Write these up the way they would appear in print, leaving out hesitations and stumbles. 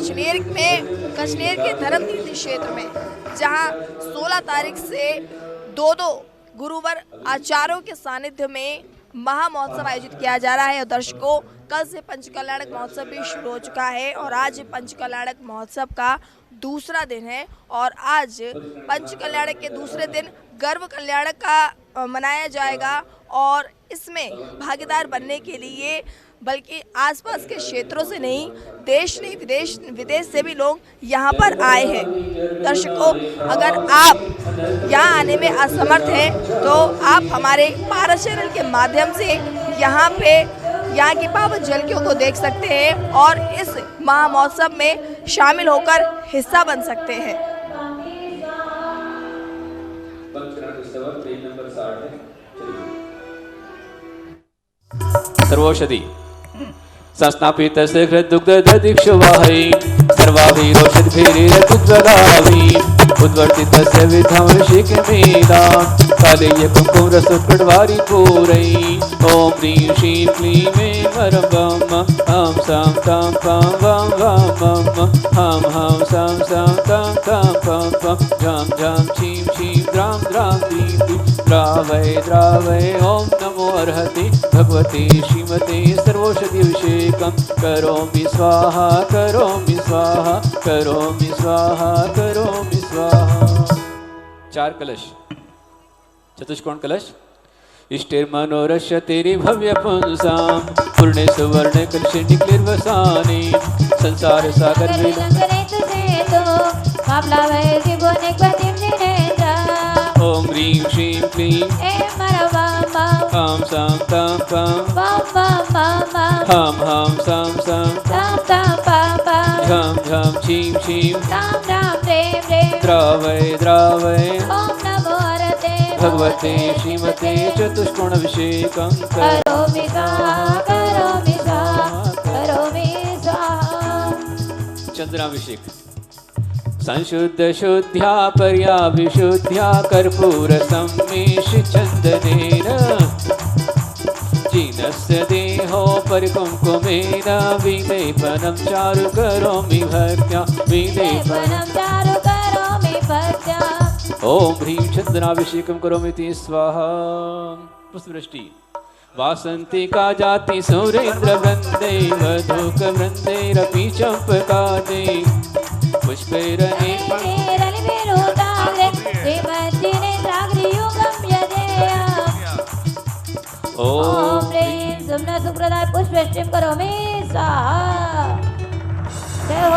कचनेर के धर्मतीर्थ क्षेत्र में, जहां 16 तारीख से दो गुरुवर आचार्यों के सानिध्य में महा महोत्सव आयोजित किया जा रहा है। और दर्शकों, कल से पंचकल्याणक महोत्सव भी शुरू हो चुका है और आज पंचकल्याणक महोत्सव का दूसरा दिन है। और आज पंचकल्याणक के दूसरे दिन गर्व कल्याणक का मनाया जाएगा और इसमें भागीदार बनने के लिए बल्कि आसपास के क्षेत्रों से नहीं, देश नहीं विदेश से भी लोग यहाँ पर आए हैं। दर्शकों, अगर आप यहाँ आने में असमर्थ हैं तो आप हमारे पारस चैनल के माध्यम से यहाँ की पावन झलकियों को देख सकते हैं और इस महा महोत्सव में शामिल होकर हिस्सा बन सकते हैं। सर्वौषधि संस्थापितस्य हृद्दुग्धदधिक्षुवाहै सर्वाभिरोषद्भिरेरतुद्वदावि उद्वर्तितस्य विद्धां ऋषिकमेदां कालेय कुङ्कुमरसोत्कटवारि पूरै ॐ ह्रीं श्रीं क्लीं ऐं वरं वं हं सं तं पं वं वं हं हं सं तं पं पं झं झं छीं छीं द्रां द्रां दीप्ति द्रावय द्रावय ॐ नमो अर्हति भगवते श्रीमते सर्वौषधिभिषेकं करोमि स्वाहा करोमि स्वाहा करोमि स्वाहा करोमि स्वाहा। 4 कलश, चतुष्कोण कलश। इष्टिर्मनोरस्य तेरी भव्य पुंसां पूर्णे सुवर्ण कलशे निक्लिर्वसाने संसार सागर में ओम ह्रीं श्रीं क्लीं हम सं तं पं हम सं झं झं छीं छीं द्रावय द्रावय भगवते श्रीमते चतुष्कोणाभिषेकं करोमि स्वाहा। चंद्राभिषेक। संशुद्ध शुद्ध्या पर्याभिशुद्ध्या कर्पूर सम्मेष चंदनेन जीनस्य देहो परिकुंकुमेन विलेपनं चारु करोमि भक्त्या विलेपनं चारु करोमि भक्त्या। ओम ह्रीं चंदनाभिषेकं करोमि स्वाहा। पुष्पवृष्टि। वासंतिका जाति सुरेंद्र वृंदे वधूक वृंदेरपि चंपकादे पुष्पैरने ओम ह्रीं सुमना सुप्रदाय पुष्पवृष्टिं करोमि स्वाहा। जय हो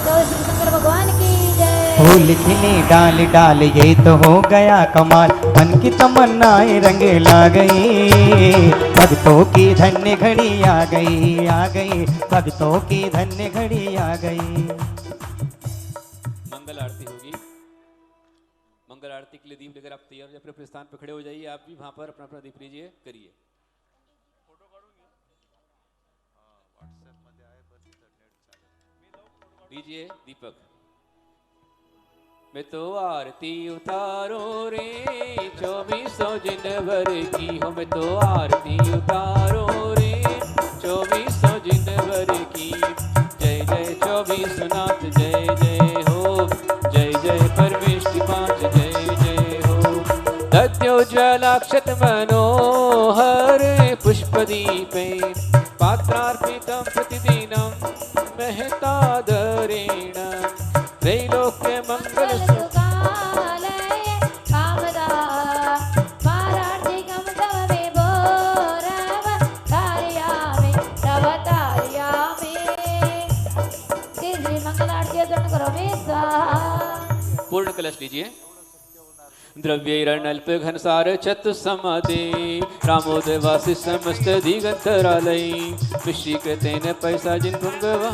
तो श्री शंकर भगवान की जय। फूल खिले डाल डाल ये तो हो गया कमाल, मन की तमन्नाएं रंगे ला गई, भक्तों की धन्य घड़ी आ गई भक्तों की धन्य घड़ी आ गई। मंगल आरती होगी। मंगल आरती के लिए दीप लेकर आप तैयार अपने अपने स्थान पर खड़े हो जाइए। आप भी वहां पर अपना अपना दीप लीजिए, करिए। लीजिए दीपक। मैं तो आरती उतारो रे 2400 जनवरी की हो, मैं तो आरती उतारो रे 2400 जनवरी की। जय जय 24 नाथ जय जय हो, जय जय परमेश्वरी 5 जय जय हो। दद्योज्वलाक्षत मनोहर पुष्पदीपे पात्रार्पितं प्रतिदिनं महतादरेण त्रैलोक्य मंगल सुखालय कामदा पारार्थिकं तव विभोरव कार्यामि तव कार्यामि। श्री मंगलारती अर्पण करोमि स्वाहा। पूर्ण कलश लीजिए। द्रव्यैरनल्प घनसार चतुस्समादे रामोदयवासी समस्त दिगंतरालय विश्रीकृतेन पैसाजिन पुंगवा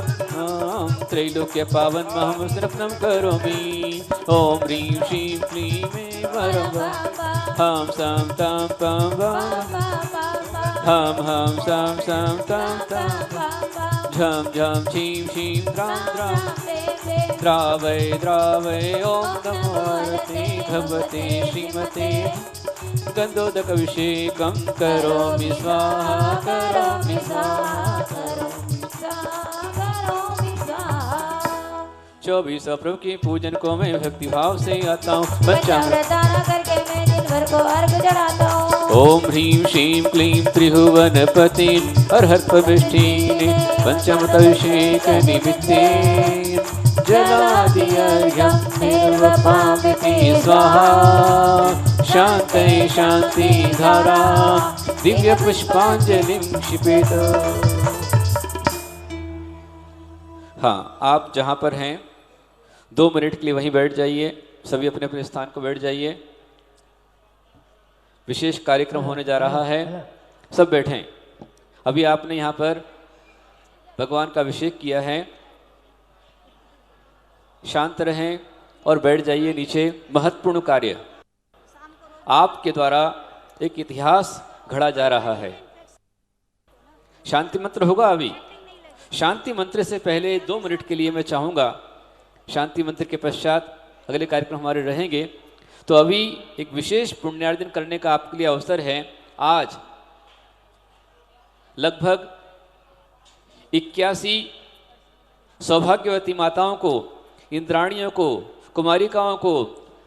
त्रैलोक्य पावन महं स्नपनं करोमि। ओम ह्रीं श्रीं क्लीं ऐं वरं हं सं तं पं हम सं तं झं झं छीं छीं द्रां द्रां द्रावय द्रावय ओम नमो भगवते श्रीमते गंधोदकाभिषेकं करोमि स्वाहा करोमि स्वाहा करोमि स्वाहा करोमि स्वाहा। 24 प्रभु के पूजन को मैं भक्ति भाव से आता हूँ। पंचामृत दान करके मैं दिन भर को अर्घ चढ़ाता हूँ। ओम ह्रीं श्रीं क्लीं त्रिभुवनपति हर हर प्रविष्टिने पंचामृताभिषेक निमित्ते जलादियर्घ्यं निर्वपामिति स्वाहा। शांति शांति धारा दिव्य पुष्पांजलिं क्षिपेत। हाँ, आप जहाँ पर हैं 2 मिनट के लिए वहीं बैठ जाइए। सभी अपने अपने स्थान को बैठ जाइए। विशेष कार्यक्रम होने जा रहा है, सब बैठें। अभी आपने यहाँ पर भगवान का अभिषेक किया है, शांत रहें और बैठ जाइए नीचे। महत्वपूर्ण कार्य आपके द्वारा एक इतिहास घड़ा जा रहा है। शांति मंत्र होगा अभी। शांति मंत्र से पहले 2 मिनट के लिए मैं चाहूँगा, शांति मंत्र के पश्चात अगले कार्यक्रम हमारे रहेंगे, तो अभी एक विशेष पुण्यार्जन करने का आपके लिए अवसर है। आज लगभग 81 सौभाग्यवती माताओं को, इंद्राणियों को, कुमारिकाओं को,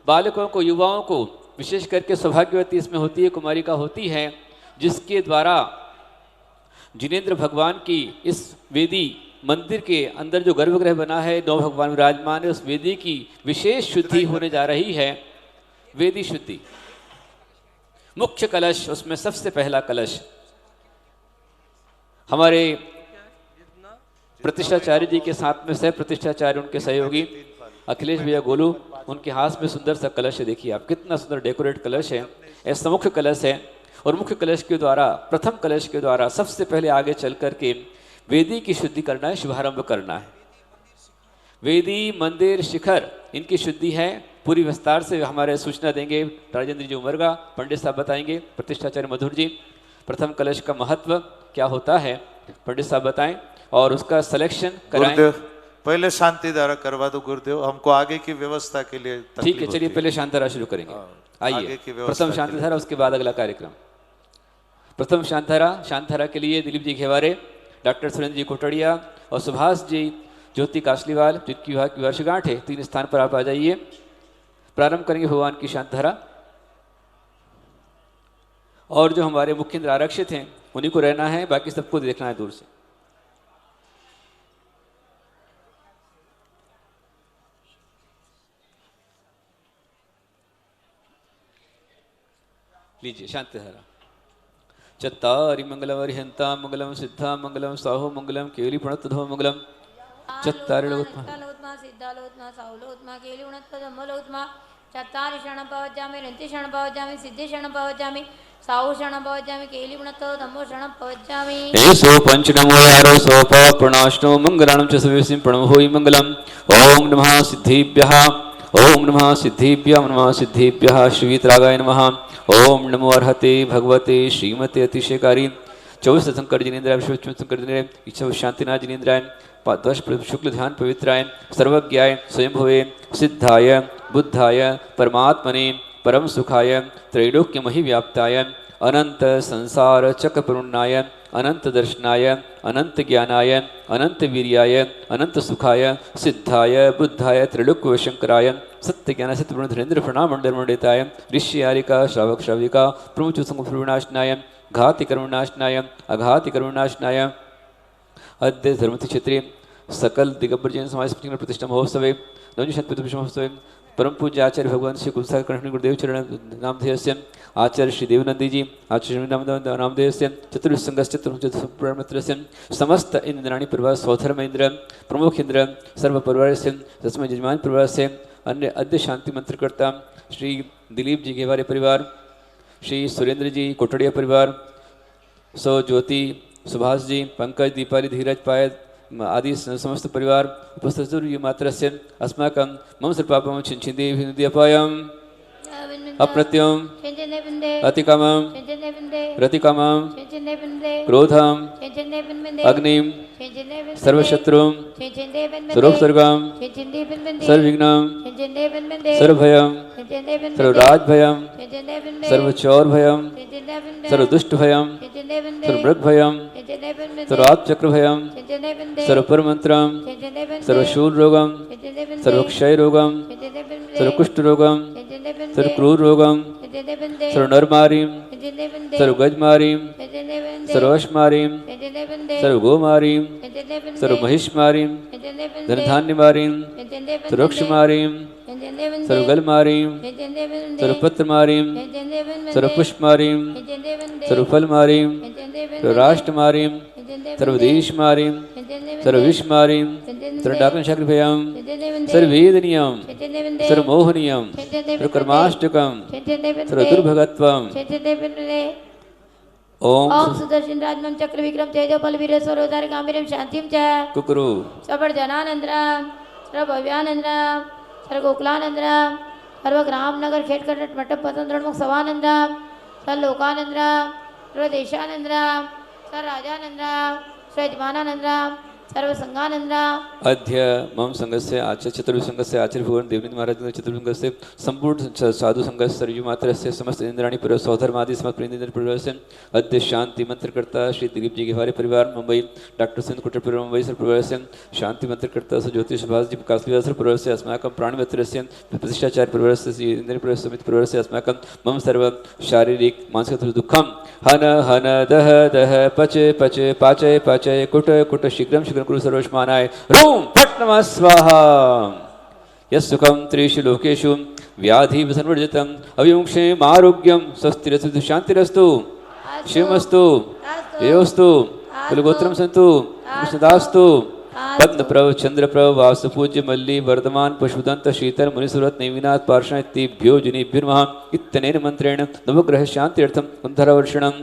बालकों को, युवाओं को, विशेष करके सौभाग्यवती इसमें होती है, कुमारिका होती है, जिसके द्वारा जिनेंद्र भगवान की इस वेदी मंदिर के अंदर जो गर्भगृह बना है, 9 भगवान विराजमान है, उस वेदी की विशेष शुद्धि होने जा रही है। वेदी शुद्धि, मुख्य कलश, उसमें सबसे पहला कलश हमारे प्रतिष्ठाचार्य जी के साथ में सह प्रतिष्ठाचार्य, उनके सहयोगी अखिलेश भैया गोलू, उनके हाथ में सुंदर सा कलश है। देखिए आप, कितना सुंदर डेकोरेट कलश है। ऐसा मुख्य कलश है और मुख्य कलश के द्वारा, प्रथम कलश के द्वारा सबसे पहले आगे चल करके वेदी की शुद्धि करना है, शुभारंभ करना है। वेदी, मंदिर, शिखर, इनकी शुद्धि है। पूरी विस्तार से हमारे सूचना देंगे राजेंद्र जी उमरगा, पंडित साहब बताएंगे, प्रतिष्ठाचार्य मधुर जी। प्रथम कलश का महत्व क्या होता है पंडित साहब बताएं और उसका सिलेक्शन कराएं। गुरुदेव पहले शांति धारा करवा दो गुरुदेव, हमको आगे की व्यवस्था के लिए ठीक है, चलिए पहले शांतिधारा शुरू करेंगे। आइए, प्रथम शांतिधारा, उसके बाद अगला कार्यक्रम। प्रथम शांतिधारा के लिए दिलीप जी घेवारे, डॉक्टर सुरेंद्र जी कोटड़िया और सुभाष जी ज्योति कासलीवाल, जिनकी विवाह की वर्षगांठ है, 3 स्थान पर आप आ जाइए। प्रारंभ करेंगे भगवान की शांतिधारा। और जो हमारे मुख्य इंद्र आरक्षित हैं उन्हीं को रहना है, बाकी सबको देखना है दूर से। लीजिए शांतिधारा। चत्तारि मंगलम अर्हंता मंगलम सिद्धा मंगलम साहो मंगलम केवली प्रणतधो मंगलम। चत्तारि लोत्मा सिद्धा लोत्मा साहो लोत्मा केली उणत्त धम्म लोत्मा। चत्तारि शरणं पवज्जामि रन्ति शरणं पवज्जामि सिद्धि शरणं पवज्जामि साहो शरणं पवज्जामि केली उणत्त धम्मो शरणं पवज्जामि। एषो पंचनमो यारो सोपा प्रणाष्टो मंगलानं च सविसिं प्रणवोहि मंगलम। ओम नमः सिद्धिभ्यः, ओम नमः सिद्धिभ्यः, नमः सिद्धिभ्यः। श्रीवीतरागाय नमः। ओम नमो अर्हते भगवते श्रीमते अतिशयकारी 24 शंकर जिनेन्द्राय, विश्व शंकर जिनेन्द्राय, इच्छा शांतिनाथ जिनेन्द्राय, 12 शुक्ल ध्यान पवित्राय, सर्वज्ञाय स्वयंभुवे सिद्धाय बुद्धाय परमात्मने परम सुखाय त्रैलोक्यमहि व्याप्ताय अनंत संसार चक्रपूर्णाय अनंत दर्शनाय अनंत ज्ञानाय अनंत वीर्याय अनंत सुखाय सिद्धाय बुद्धाय त्रैलोक्य शंकराय सत्य ज्ञान सत्य धीरेन्द्र प्रणाम मंडलमंडिताय ऋष्यारिका श्रावक श्राविका प्रमुच संविनाशनाय घाति कर्मनाशनाय अघाति कर्मनाशनाय अद्य धर्मति क्षेत्रे सकल दिगंबर जैन समाज प्रतिष्ठा महोत्सवे महोत्सवे परम पूज्य आचार्य भगवान श्री कुलसागर कर्ण गुरुदेव चरण नामधेयस्य आचार्य श्री देवनंदी जी आचार्य नामधेयस्य चतुर्संगस्य समस्त इंद्राणी परिवार सौधर्म इंद्र प्रमुख इंद्र सर्व परिवार से दसवें यजमान परिवार से अन्य अद्य शांति मंत्रकर्ता श्री दिलीप जी घेवारे परिवार, श्री सुरेंद्र जी कोटड़िया परिवार, सौ ज्योति सुभाष जी, पंकज, दीपाली, धीरज, पायद आदि समस्त परिवार उपस्थित मात्र से अस्माकं मम सर्वपापं छिन्देभिर्नदीयपायम् अप्रत्यम चिंचिंदे बिंदे अतिकामम चिंचिंदे बिंदे प्रतिकामम चिंचिंदे बिंदे क्रोधम चिंचिंदे बिंदे अग्निम चिंचिंदे बिंदे सर्वशत्रुम चिंचिंदे बिंदे सर्वोपसर्गम चिंचिंदे बिंदे सर्वविघ्नम चिंचिंदे बिंदे सर्वभयम चिंचिंदे बिंदे सर्वराजभयम चिंचिंदे बिंदे सर्वचौरभयम चिंचिंदे बिंदे सर्वदुष्टभयम चिंचिंदे बिंदे सर्वमृगभयम चिंचिंदे बिंदे सर्वात्चक्रभयम चिंचिंदे बिंदे सर्वपरमंत्रम चिंचिंदे बिंदे सर्वशूलरोगम चिंचिंदे बिंदे सर्वक्षयरोगम चिंचिंदे बिंदे सर्वकुष्ठरोगम चिंचिंदे बिंदे सर्वक्रूररोगम चिंचिंदे बिंदे सर्वनरमारीम चिंचिंदे बिंदे सर्वगजमारीम चिंचिंदे बिंदे सर्वश्मारीम चिंचिंदे बिंदे सर्वगोमारीम चिंचिंदे बिंदे सर्वमहिषमारीम चिंचिंदे बिंदे धनधान्यमारीम चिंचिंदे बिंदे सर्वक्षमारीम चिंचिंदे बिंदे सर्वगलमारीम चिंचिंदे बिंदे सर्वपत्रमारीम चिंचिंदे बिंदे सर्वपुष्पमारीम चिंचिंदे बिंदे सर्वफलमारीम चिंचिंदे बिंदे सर्वराष्ट्रमारीम चिंचिंदे सर्वदेशमारीम चिंचिंदे सर्वविषमारीम सर्वडाकनशक्रिभयम चिंचिंदे बिंदे सर्ववेदनीयम चिंचिंदे बिंदे सर्वमोहनीयम चिंचिंदे सर्वकर्माष्टकम चिंचिंदे बिंदे सर्वदुर्भगत्वम चिंचिंदे बिंदे ओम ओम सुदर्शन राजमं चक्र विक्रम तेजो बलवीर सरोदार गांभीर्यं शांतिं च कुकुरु सबर्जनानंदराम सर्वभव्यानंदराम सर्वगोकुलानंदराम सर्वग्रामनगर खेटकट मठप पतंद्रणमुख सवानंदराम सर्वलोकानंदराम सर्वदेशानंदराम सर्वराजानंदराम सर्वयजमानानंदराम सर्वसंगानंदराम अद्य मम संघस्य आचार्य चतुर्विध संघस्य आचार्य भगवान देवनीत महाराज चतुर्विध संघस्य संपूर्ण साधु संघस्य सरयू मात्रस्य समस्त इंद्राणी पूर्व सौधर्मादि समस्त प्रेंद्र पूर्वस्य अद्य शांति मंत्रकर्ता श्री दिलीप जी गेवारे परिवार मुंबई डॉक्टर सिंध कुटर परिवार मुंबई सर परिवारस्य शांति मंत्रकर्ता सर ज्योतिष भास जी कासलीवास सर परिवारस्य अस्माकं प्राणमित्रस्य प्रतिष्ठाचार्य परिवारस्य श्री इंद्र परिवार समिति परिवारस्य अस्माकं मम सर्व शारीरिक मानसिक दुःखम हन हन दह दह पच पच पाचय पाचय कुट कुट शीघ्रं शीघ्रं कुरु सर्वश्मानाय रूम फट नमः स्वाहा यस्सुखं त्रिषु लोकेषु व्याधि विसर्वर्जितम् अविमुक्षेम आरोग्यं स्वस्तिरस्तु शान्तिरस्तु शिवमस्तु योस्तु कुलगोत्रं सन्तु कृष्णदास्तु पद्मप्रभ चंद्रप्रभ वासुपूज्य मल्ली वर्धमान पशुदंत शीतल मुनिसुरत नैविनाथ पार्षणेभ्यो जनेभ्यो नमः इत्यनेन मंत्रेण नवग्रह शांत्यर्थम कुंधरवर्षणं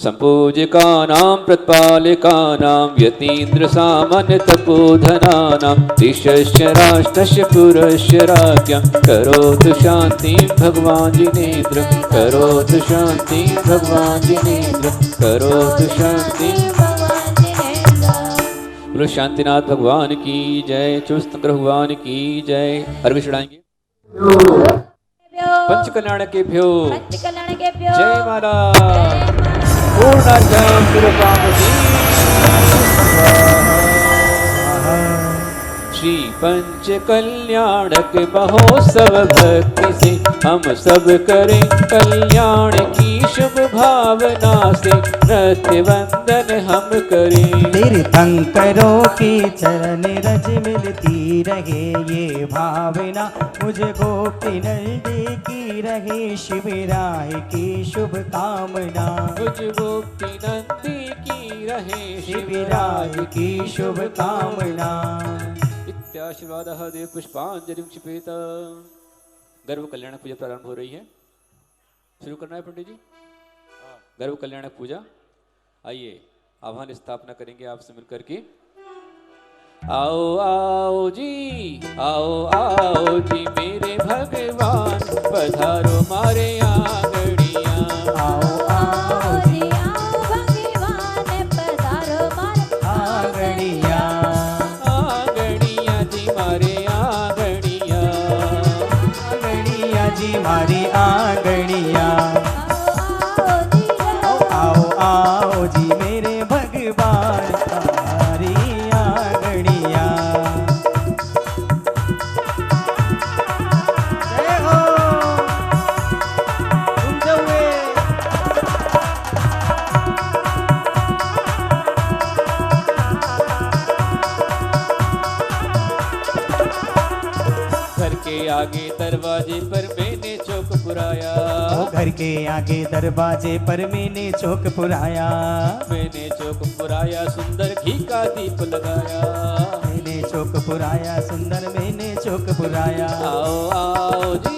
संपूजिकानां प्रतिपालिकानां यतीन्द्र सामान्य तपोधनानां दिशस्य राष्ट्रस्य पुरस्य राज्ञं करोतु शान्तिं भगवान् जिनेन्द्र करोतु शान्तिं भगवान् जिनेन्द्र करोतु शान्तिं बोलो शांतिनाथ भगवान की जय चुस्तकर भगवान की जय अर्घ्य चढ़ाएंगे पंच कल्याण के भ्यो जय माता पूर्णार्घ्यं गुरुपामती श्री पंच कल्याणक महोत्सव भक्ति से हम सब करें कल्याण की शुभ भावना से नृत्य वंदन हम करें तीर्थंकरों की चरण रज मिलती रहे ये भावना मुझे गोपी नंदी की रहे शिवराय की शुभ कामना मुझ गोपी नंदी की रहे शिवराय की शुभ कामना इत्याशीर्वादः देव पुष्पांजलि क्षिपेत। गर्भ कल्याण पूजा प्रारंभ हो रही है, शुरू करना है पंडित जी। गर्भ कल्याण पूजा, आइए आह्वान स्थापना करेंगे आपसे मिलकर के। आओ आओ जी मेरे भगवान पधारो मारे आंगड़िया। आओ आओ जी आओ भगवान पधारो मारे आंगड़िया आंगड़िया जी मारे आंगड़िया आंगड़िया जी मारी आंगड़िया आओ आओ जी मेरे भगवान हमारी आंगड़िया। जय हो तुम जौए घर के आगे दरवाजे पर मैंने चौक पुराया। घर के आगे दरवाजे पर मैंने चौक पुराया। मैंने चौक पुराया सुंदर घी का दीप लगाया। मैंने चौक पुराया सुंदर मैंने चौक पुराया। आओ आओ जी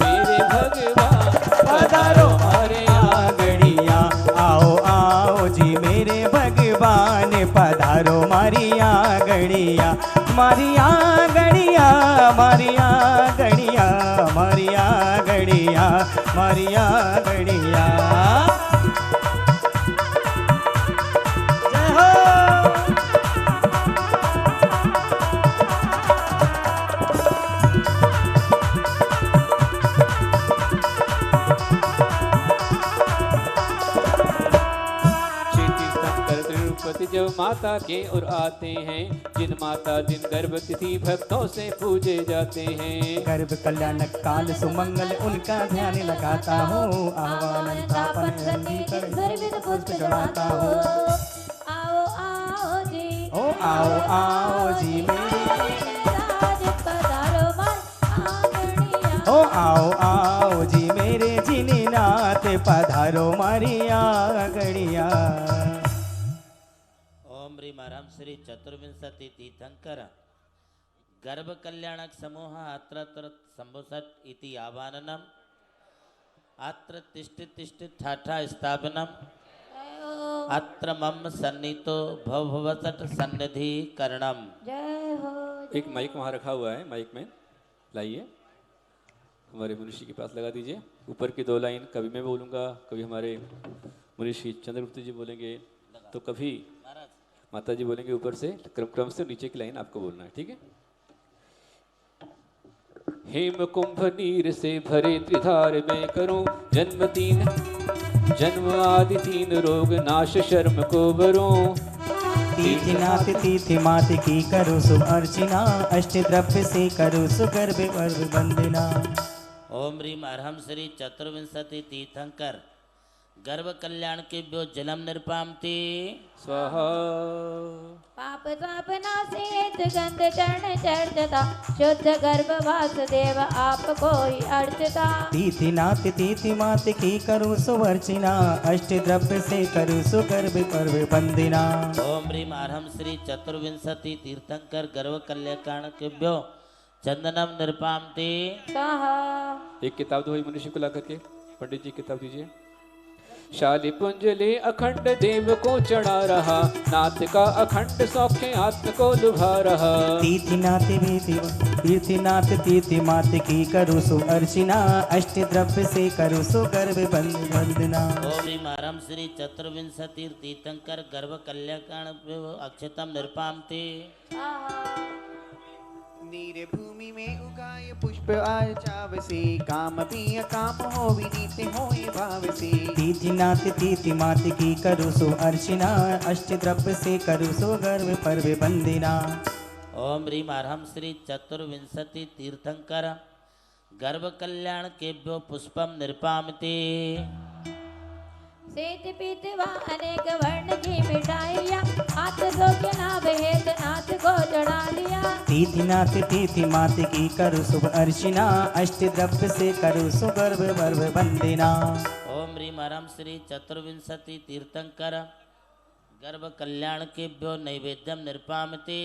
मेरे भगवान पधारो हमारे आंगड़िया। आओ आओ जी मेरे भगवान पधारो मारी आंगड़िया मारी आंगड़िया मारी आंगड़िया। मारिया गड़िया मारिया गड़िया। जय हो। जब माता के ओर आते हैं, जिन माता जिन गर्भवती भक्तों से पूजे जाते हैं। गर्भ कल्याणक काल सुमंगल उनका ध्यान लगाता हूँ, आह्वान स्थापन अंगीकर पुष्प चढ़ाता हूँ। आओ आओ जी, ओ आओ आओ जी मेरे, ओ आओ आओ जी मेरे जिनीनाथ पधारो मारिया गड़िया। ओम ह्रीं ह्रां श्री चतुर्विंशति तीर्थंकर गर्भ कल्याणक समूह अत्र संभुषट इति आवाहनम अत्र तिष्ठ तिष्ठ ठाठा स्थापनम अत्र मम सन्नितो भवभवसट सन्निधि करणम। जय हो। एक माइक वहाँ रखा हुआ है, माइक में लाइए, हमारे मनुष्य के पास लगा दीजिए। ऊपर की 2 लाइन कभी मैं बोलूँगा, कभी हमारे मनुष्य चंद्रगुप्त जी बोलेंगे, तो कभी माता जी बोलेंगे। ऊपर से क्रम से नीचे की लाइन आपको बोलना है, ठीक है। हेम कुंभ नीर से भरे त्रिधार में करूं जन्म 3 जन्म आदि 3 रोग नाश शर्म को बरूं। तीर्थनाथ तीर्थ मात की करो शुभ अर्चना, अष्ट द्रव्य से करो सुगर्भ वर्ग वंदना। ओम ह्रीं ह्रां श्री चतुर्विंशति तीर्थंकर गर्भ कल्याण के व्यो जलम निर्पामति स्वाहा। पाप ताप नासित गंध चरण चर्चता, शुद्ध गर्भ वासुदेव आपको ही अर्चता। तीर्थनाथ तीर्थ मात की करो शुभ अर्चना, अष्ट द्रव्य से करो सुगर्भ पर्व वंदना। ओम ह्रीं ह्रां श्री चतुर्विंशति तीर्थंकर गर्भ कल्याण के व्यो चंदनम निर्पामति स्वाहा। एक किताब दो मनुष्य को ला करके, पंडित जी किताब दीजिए। शाली पुंजले अखंड देव को चढ़ा रहा, नाथ का अखंड सौख्य आत्म को लुभा रहा। तीर्थनाथ तीर्थ मात की करो शुभ अर्चना, अष्ट द्रव्य से करो सुगर्भ वंदना। ओम ह्रीं ह्रां श्री चतुर्विंशति तीर्थंकर गर्भ कल्याण अक्षतम निर्पामति। नीर भूमि में उगाए पुष्प आचाव से, काम भी अकाम हो विनीत होए भाव से। तीर्थनाथ तीर्थ मात की करो शुभ अर्चना, अष्ट द्रव्य से करो सुगर्भ पर्व वंदना। ओम ह्रीं ह्रां श्री चतुर्विंशति तीर्थंकर गर्भ कल्याण केभ्यो पुष्पम निर्पामति। श्वेत पीत व अनेक वर्ण की मिठाइयाँ, हाथ धो के नाभ हेत नाथ को चढ़ा दिया। तीर्थनाथ तीर्थ मात की करो शुभ अर्चना, अष्ट द्रव्य से करो सुगर्भ पर्व वंदना। ओम ह्रीं ह्रां श्री चतुर्विंशति तीर्थंकर गर्भ कल्याण केभ्यो नैवेद्यम निर्पामति।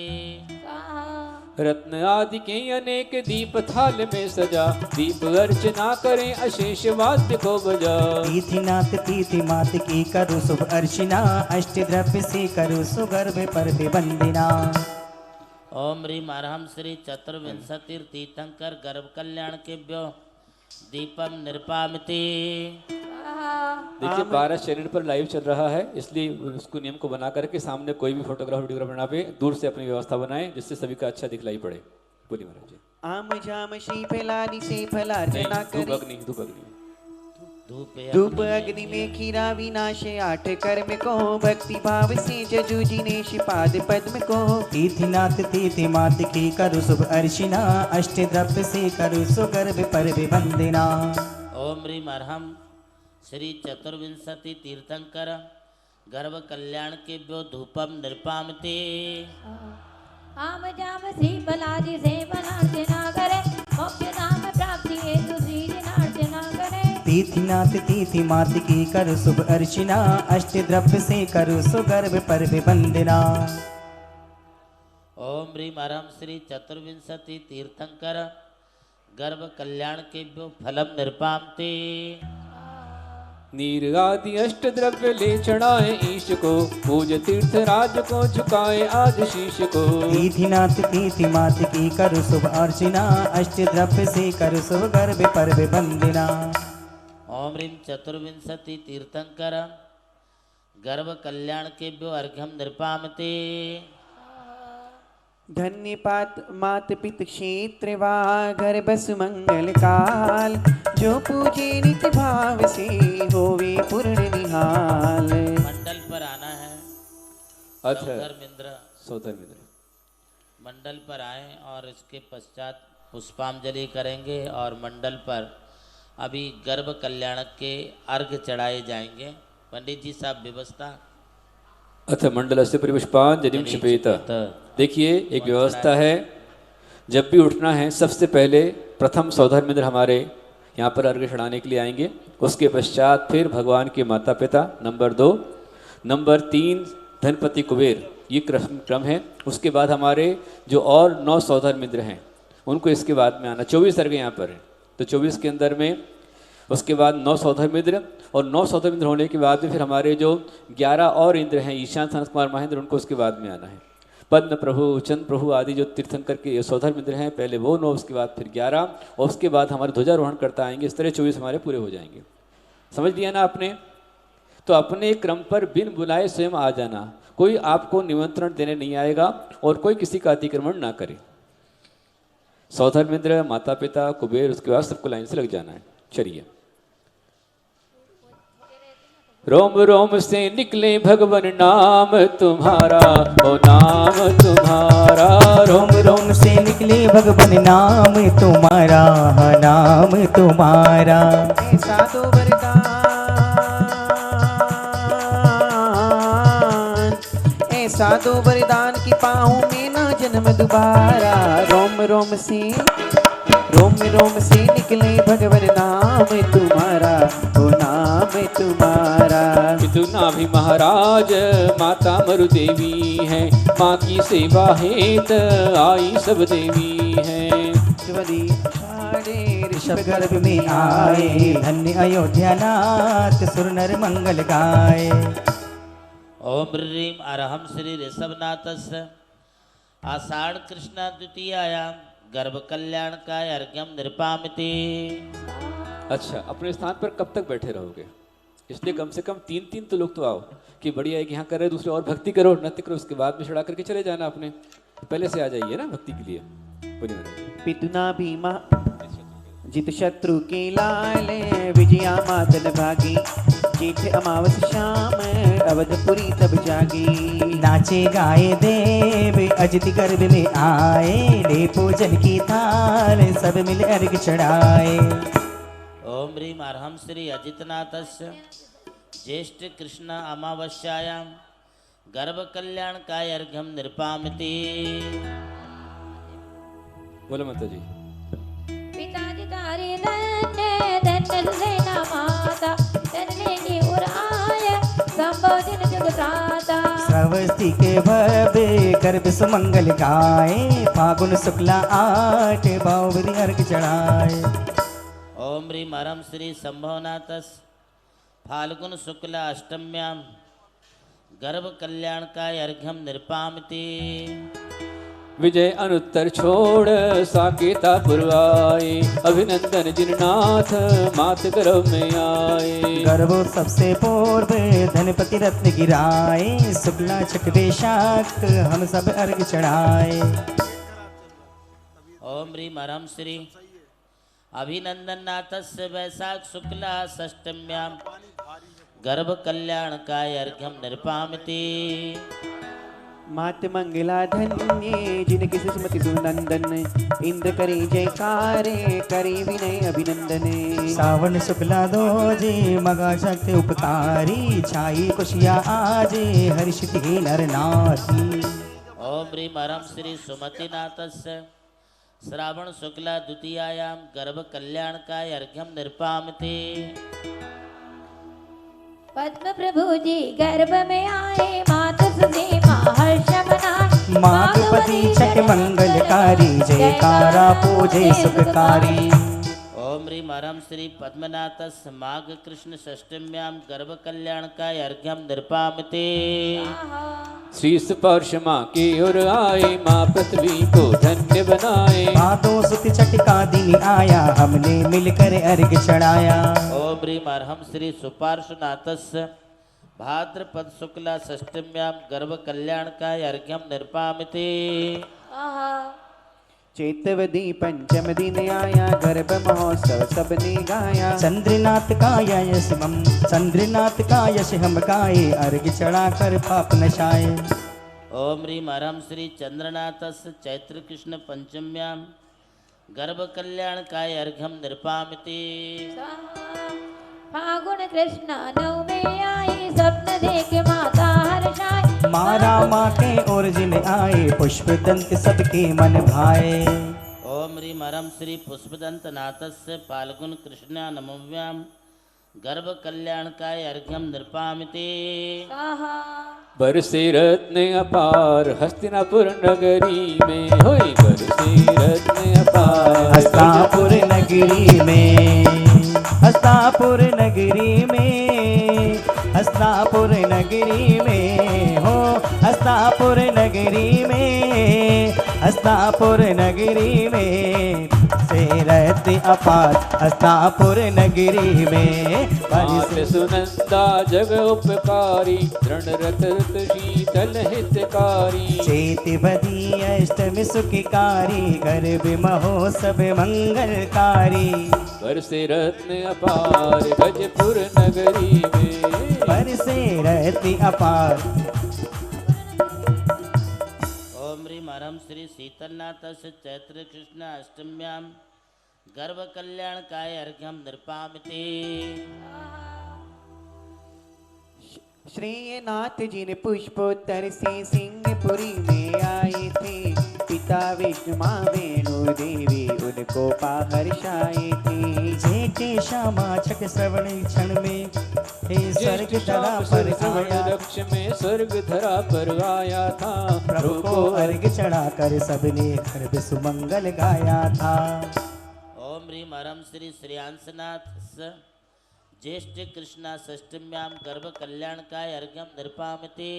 रत्न आदि के अनेक दीप थाल में सजा, दीप अर्चना करें अशेष वाद्य को बजा। तीर्थनाथ तीर्थ मात की करो शुभ अर्चना, अष्ट द्रव्य से करो सुगर्भ पर्व वंदना। ओम ह्रीं ह्रां श्री चतुर्विंशति तीर्थंकर गर्भ कल्याण केभ्यो दीपम निर्पामति। देखिए 12 चैनल पर लाइव चल रहा है, इसलिए उसको नियम को बना करके सामने कोई भी फोटोग्राफ वीडियोग्राफ बना पे दूर से अपनी व्यवस्था बनाएं, जिससे सभी का अच्छा दिखलाई पड़े। बोलिए महाराज जी। आम जाम शी फैलानी से फलार्चना धूप करी, अग्नि धूप अग्नि धूप अग्नि में खीरा विनाश 8 कर्म को, भक्ति भाव से जजू जिनेश पाद पद्म को। तीर्थनाथ तीर्थ मात की करो शुभ अर्चना, अष्ट द्रव्य से करो सुगर्भ पर्व वंदना। ओम ह्रीं ह्रां श्री चतुर्विंशति तीर्थंकर गर्भ कल्याण केभ्यो धूपम निर्पामति। आम जाम श्री बलाजी से बलार्चना करे, मोक्ष धाम प्राप्ति हेतु श्री अर्चना करे। तीर्थनाथ तीर्थ मात की करो शुभ अर्चना, अष्ट द्रव्य से करो सुगर्भ पर्व वंदना। ओम ह्रीं ह्रां श्री चतुर्विंशति तीर्थंकर गर्भ कल्याण केभ्यो फलम निर्पामति। नीर आदि अष्ट द्रव्य ले चढ़ाए ईश को, पूज तीर्थ राज को झुकाए आज शीश को। तीथिनाथ तीथि मात की करु शुभ अर्चना, अष्ट द्रव्य से करु शुभ गर्भ पर्व बंदना। ओम ह्रीं चतुर्विंशति तीर्थंकर गर्भ कल्याण केभ्यो अर्घ्यम निर्पामते। धन्य पात मात पित क्षेत्र वा गर्भ सुमंगल काल, जो पूजे नित भाव से होवे पूर्ण निहाल। मंडल पर आना है। अच्छा धर्मेंद्र सौधर्मेंद्र मंडल पर आए और इसके पश्चात पुष्पांजलि करेंगे और मंडल पर अभी गर्भ कल्याण के अर्घ चढ़ाए जाएंगे। पंडित जी साहब व्यवस्था। अथ मंडलस्य पुष्पांजलिं क्षिपेत। देखिए एक व्यवस्था है, जब भी उठना है सबसे पहले प्रथम सौधर्मेंद्र हमारे यहाँ पर अर्घ्य चढ़ाने के लिए आएंगे, उसके पश्चात फिर भगवान के माता पिता, नंबर 2, नंबर 3 धनपति कुबेर, ये क्रम है। उसके बाद हमारे जो और 9 सौधर्मेंद्र हैं उनको इसके बाद में आना। 24 अर्घ्य यहाँ पर है, तो 24 के अंदर में उसके बाद 9 सौधर्मेंद्र, और 9 सौधर्मेंद्र होने के बाद में फिर हमारे जो 11 और इंद्र हैं, ईशान, सनत कुमार, महेंद्र, उनको उसके बाद में आना है। पद्म प्रभु, चंद्र प्रभु आदि जो तीर्थंकर के सौधर्मेंद्र हैं, पहले वो 9, उसके बाद फिर 11, और उसके बाद हमारे ध्वजारोहण करता आएंगे। इस तरह 24 हमारे पूरे हो जाएंगे। समझ लिया ना आपने? तो अपने क्रम पर बिन बुलाए स्वयं आ जाना, कोई आपको निमंत्रण देने नहीं आएगा और कोई किसी का अतिक्रमण ना करे। सौधर्मेंद्र, माता पिता, कुबेर, उसके बाद सबको लाइन से लग जाना है। चलिए। रोम रोम से निकले भगवन नाम तुम्हारा, ओ नाम तुम्हारा। रोम रोम से निकले भगवन नाम तुम्हारा, नाम तुम्हारा। ऐसा तो वरदान, ऐसा तो वरदान की पाऊं मैं ना जन्म दोबारा। रोम रोम से निकले भगवन नाम तुम्हारा, ओ नाम तुम्हारा। पितुना भी महाराज माता मरु देवी है, माँ की सेवा हेत आई सब देवी है। ऋषभ गर्भ में आए, धन्य अयोध्या नाथ, सुर नर मंगल गाए। ओम ह्रीं अरहम श्री ऋषभनाथस्य आषाढ़ कृष्ण द्वितीयायां गर्भ कल्याण का अर्घ्यम निर्पामिति। अच्छा, अपने स्थान पर कब तक बैठे रहोगे? इसलिए कम से कम 3 तो लोग तो आओ कि बढ़िया है कि यहाँ कर रहे, दूसरे और भक्ति करो, नृत्य करो, उसके बाद में चढ़ा करके चले जाना। अपने पहले से आ जाइए ना भक्ति के लिए। पितुना भीमा जित शत्रु के लाल, विजया मातन भागी, जेठ अमावस शाम अवधपुरी तब जागी। नाचे गाए देव अजित गर्भ में आए, ले पूजन की थाल सब मिल अर्घ चढ़ाए। ओम ह्रीं अरहम श्री अजितनाथस्य ज्येष्ठ कृष्ण अमावस्यायां गर्भ कल्याण का अर्घ्यम निर्पामिति। बोलो माता जी। पिताजी तारे धन्य सेना माता, धन्य की उर आय संबोधन जुग प्राता। श्रावस्ती के भव्य गर्भ सुमंगल गाए, फागुन शुक्ला 8 बावरी अर्घ चढ़ाए। ओम ह्रीं अरहम श्री संभवनाथस फाल्गुन शुक्ला अष्टम्यां गर्भ कल्याण का अर्घ्यम निर्पामिति। विजय अनुत्तर छोड़ साकेता पुरवाए, अभिनंदन जिननाथ मात गर्भ में आए। गर्भोत्सव से पूर्व धनपति रत्न गिराए, शुक्ला छठ वैशाख हम सब अर्घ चढ़ाए। ओम ह्रीं अरहम श्री अभिनंदन नाथस्य वैशाख शुक्ला षष्टम्यां गर्भ कल्याण का अर्घ्यम निर्पामिति। मात मंगला धन्य जिनकी सुस्मति सुनंदन, इंद्र करे जयकारे करे विनय अभिनंदन। सावन शुक्ला दोजे मगा शक्ति उपकारी, छाई कुशिया आजे हर्षित हे नर नाथी। ओम ह्रीं अरहम श्री सुमतिनाथस्य श्रावण शुक्ला द्वितीयायां गर्भ कल्याण का अर्घ्यम निर्पामिति। पद्म प्रभु जी गर्भ में आए, मात सुदेवा हर्ष मनाए। माघपति छठ मंगलकारी, जयकारा पूजे सुखकारी। ओम ह्रीं हरं श्री पद्मनाथस्य माघ कृष्ण षष्ठम्यां गर्भ कल्याणकाय अर्घ्यम निर्पामते। श्री स्पर्श माँ की ओर आए, माँ पृथ्वी को धन्य बनाए। भादों सुत छठका दिन आया, हमने मिलकर अर्घ चढ़ाया। ओम ह्रीं हरं श्री सुपार्श्वनाथस्य भाद्रपद शुक्ला षष्ठम्यां गर्भ कल्याणकाय अर्घ्यम निर्पामते। चैतवदी पंचम दिन आया, गर्भ महोत्सव सबने गाया। चंद्रनाथ का यश हम गाए, अर्घ चढ़ा कर पाप नशाए। ओम ह्रीं हरं श्री चंद्रनाथस्य चैत्र कृष्ण पंचम्यां गर्भ कल्याणकाय अर्घ्यम निर्पामते। फागुन कृष्ण नवमी आई, स्वप्न देख माता हर्षाई। माँ रामा के और जिन आए, पुष्प दंत सबके मन भाए। ओम ह्रीं हरं श्री पुष्पदंत नाथस्य फाल्गुन कृष्ण नवम्यां गर्भ कल्याणकाय अर्घ्यम निर्पामते। बरसे रत्न अपार हस्तिनापुर नगरी में, होय बरसे रत्न अपार हस्तापुर नगरी में, हस्तापुर नगरी में, हस्तापुर नगरी में हो, हस्तापुर नगरी में, हस्तापुर नगरी में। सेरत अपार हस्तापुर नगरी में। मात सुनंदा जग उपकारी, दृढ़ रत शीतल हितकारी। चेत बदी अष्टमी सुखकारी, गर्भ महोत्सव मंगलकारी। बरसे रत्न अपार गजपुर नगरी में, बरसे रत्न अपार। ओम ह्रीं हरं श्री शीतलनाथस्य चैत्र कृष्ण अष्टम्यां गर्भ कल्याणकाय अर्घ्यम निर्पामते। श्रीनाथ जी ने पुष्पोत्तर से सिंहपुरी में आए थे। पिता विष्णु माँ वेणु देवी उनको पाहर्षाए थे। जेठे श्यामा छठ श्रवण क्षण में, हे स्वर्ग धरा पर आया। लक्ष्य में स्वर्ग धरा पर आया था। प्रभु को अर्घ चढ़ा कर सबने गर्भ सुमंगल गाया था। ओम ह्रीं हरं श्री श्रेयांसनाथ ज्येष्ठ कृष्णा षष्ठम्यां गर्भ कल्याणकाय अर्घ्यम निर्पामते।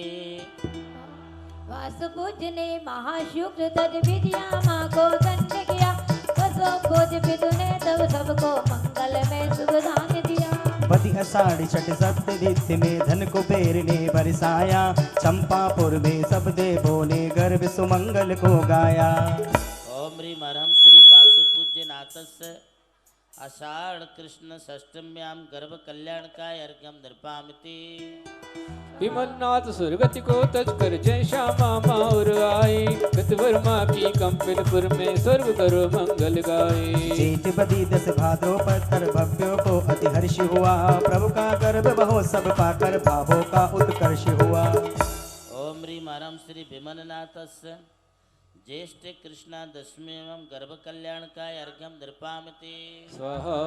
वासुपूज्य ने महाशुक्र तद विद्या माँ को धन्य किया। वसो खोज पितु ने तब सबको मंगल में शुभ दान दिया। बदी आषाढ़ छठ सप्ततिथि में धन कुबेर ने बरसाया। चंपापुर में सब देवों ने गर्भ सुमंगल को गाया। ओम ह्रीं हरं श्री वासुपूज्य नाथस्य आषाढ़ कृष्ण षष्ठम्यां गर्भ कल्याणकाय अर्घ्यम निर्पामते। विमलनाथ सुरगति को तज कर जय श्यामा माउर आए। कृतवर्मा की कंपिलपुर में स्वर्ग करो मंगल गाए। जेठ बदी 10 भाद्रोपतर भव्यों को अति हर्ष हुआ। प्रभु का गर्भ महोत्सव पाकर भावों का उत्कर्ष हुआ। ओम ह्रीं हरं श्री विमलनाथस्य ज्येष्ठ कृष्णा दशम्यां गर्भ कल्याणकाय अर्घ्यम निर्पामते। स्वाहा।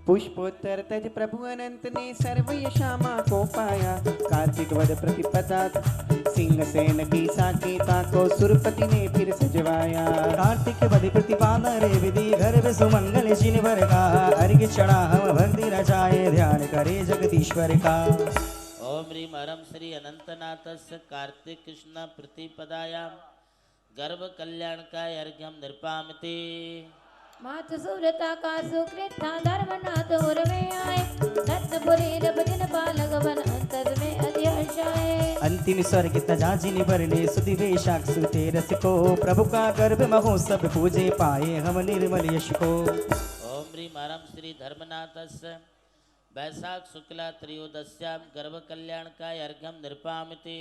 पुष्पोत्तर तज प्रभु अनंत ने सर्व यशामा को पाया। कार्तिक वद प्रतिपदा सिंह सेन की साकेता को सुरपति ने फिर सजवाया। कार्तिक वद प्रतिपादा रे विधि गर्भ सुमंगल जिनवर का। अर्घ चढ़ा हम भक्ति रचाए ध्यान करे जगदीश्वर का। ओम ह्रीं हरं श्री अनंतनाथस्य कार्तिक कृष्ण प्रतिपदायां गर्भ कल्याणकाय अर्घ्यम निर्पामते। मात सुव्रता का सुकृत था धर्मनाथ और में आए। रत्नपुरी रबदिन बालक बन अंतर में अति हर्षाए। अंतिम स्वर्ग तजा जिन बरने सुधि वेशाख सुते रस को। प्रभु का गर्भ महोत्सव पूजे पाए हम निर्मल यश को। ओम ह्रीं हरं श्री धर्मनाथस्य वैशाख शुक्ला त्रयोदश्यां गर्भ कल्याणकाय अर्घ्यम निर्पामते।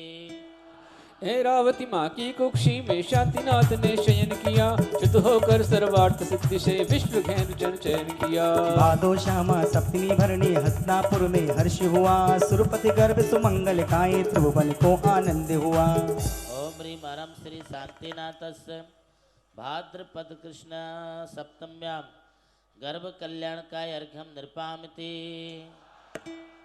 ऐरावती माँ की कुक्षी में शांतिनाथ ने शयन किया। शुद्ध होकर सर्वार्थ सिद्धि से विश्व घेन जन चयन किया। भादो श्यामा सप्तमी भरणी हस्तिनापुर में हर्ष हुआ। सुरपति गर्भ सुमंगल गाए त्रिभुवन को आनंद हुआ। ओम ह्रीं हरं श्री शांतिनाथस्य भाद्रपद कृष्ण सप्तम्यां गर्भ कल्याणकाय अर्घ्यम निर्पामते।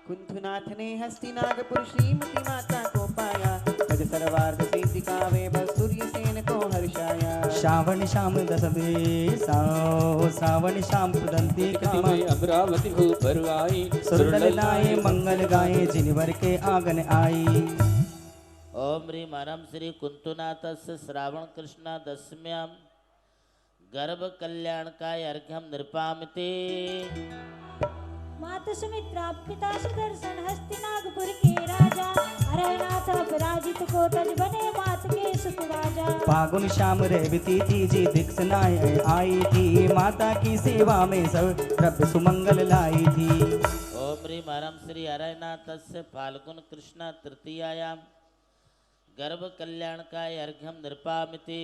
कुंथुनाथ ने हस्तिनागपुर श्रीमती माता को पाया। पंकज सर्वार्थ सिद्धि कावे बस सूर्य सेन को हर्षाया श्रावण श्याम दशमे साओ श्रावण श्याम पुदंती कति में अमरावती भूपर आई सुरललाए मंगल गाए जिनवर के आंगन आई। ओम ह्रीं हरं श्री कुंतुनाथस्य श्रावण कृष्ण दशम्यां गर्भ कल्याणकाय अर्घ्यं निर्पामते। माता सुमित्रा पिता सुदर्शन हस्तिनागपुर के राजा हरनाथ अपराजित को तज बने मात के सुख राजा। फागुन श्याम रेवती तीजी दीक्षनाएं आई थी माता की सेवा में सब द्रव्य सुमंगल लाई थी। ओम ह्रीं हरं श्री हरनाथस्य फाल्गुन कृष्ण तृतीयायां गर्भ कल्याणकाय अर्घ्यं निर्पामते।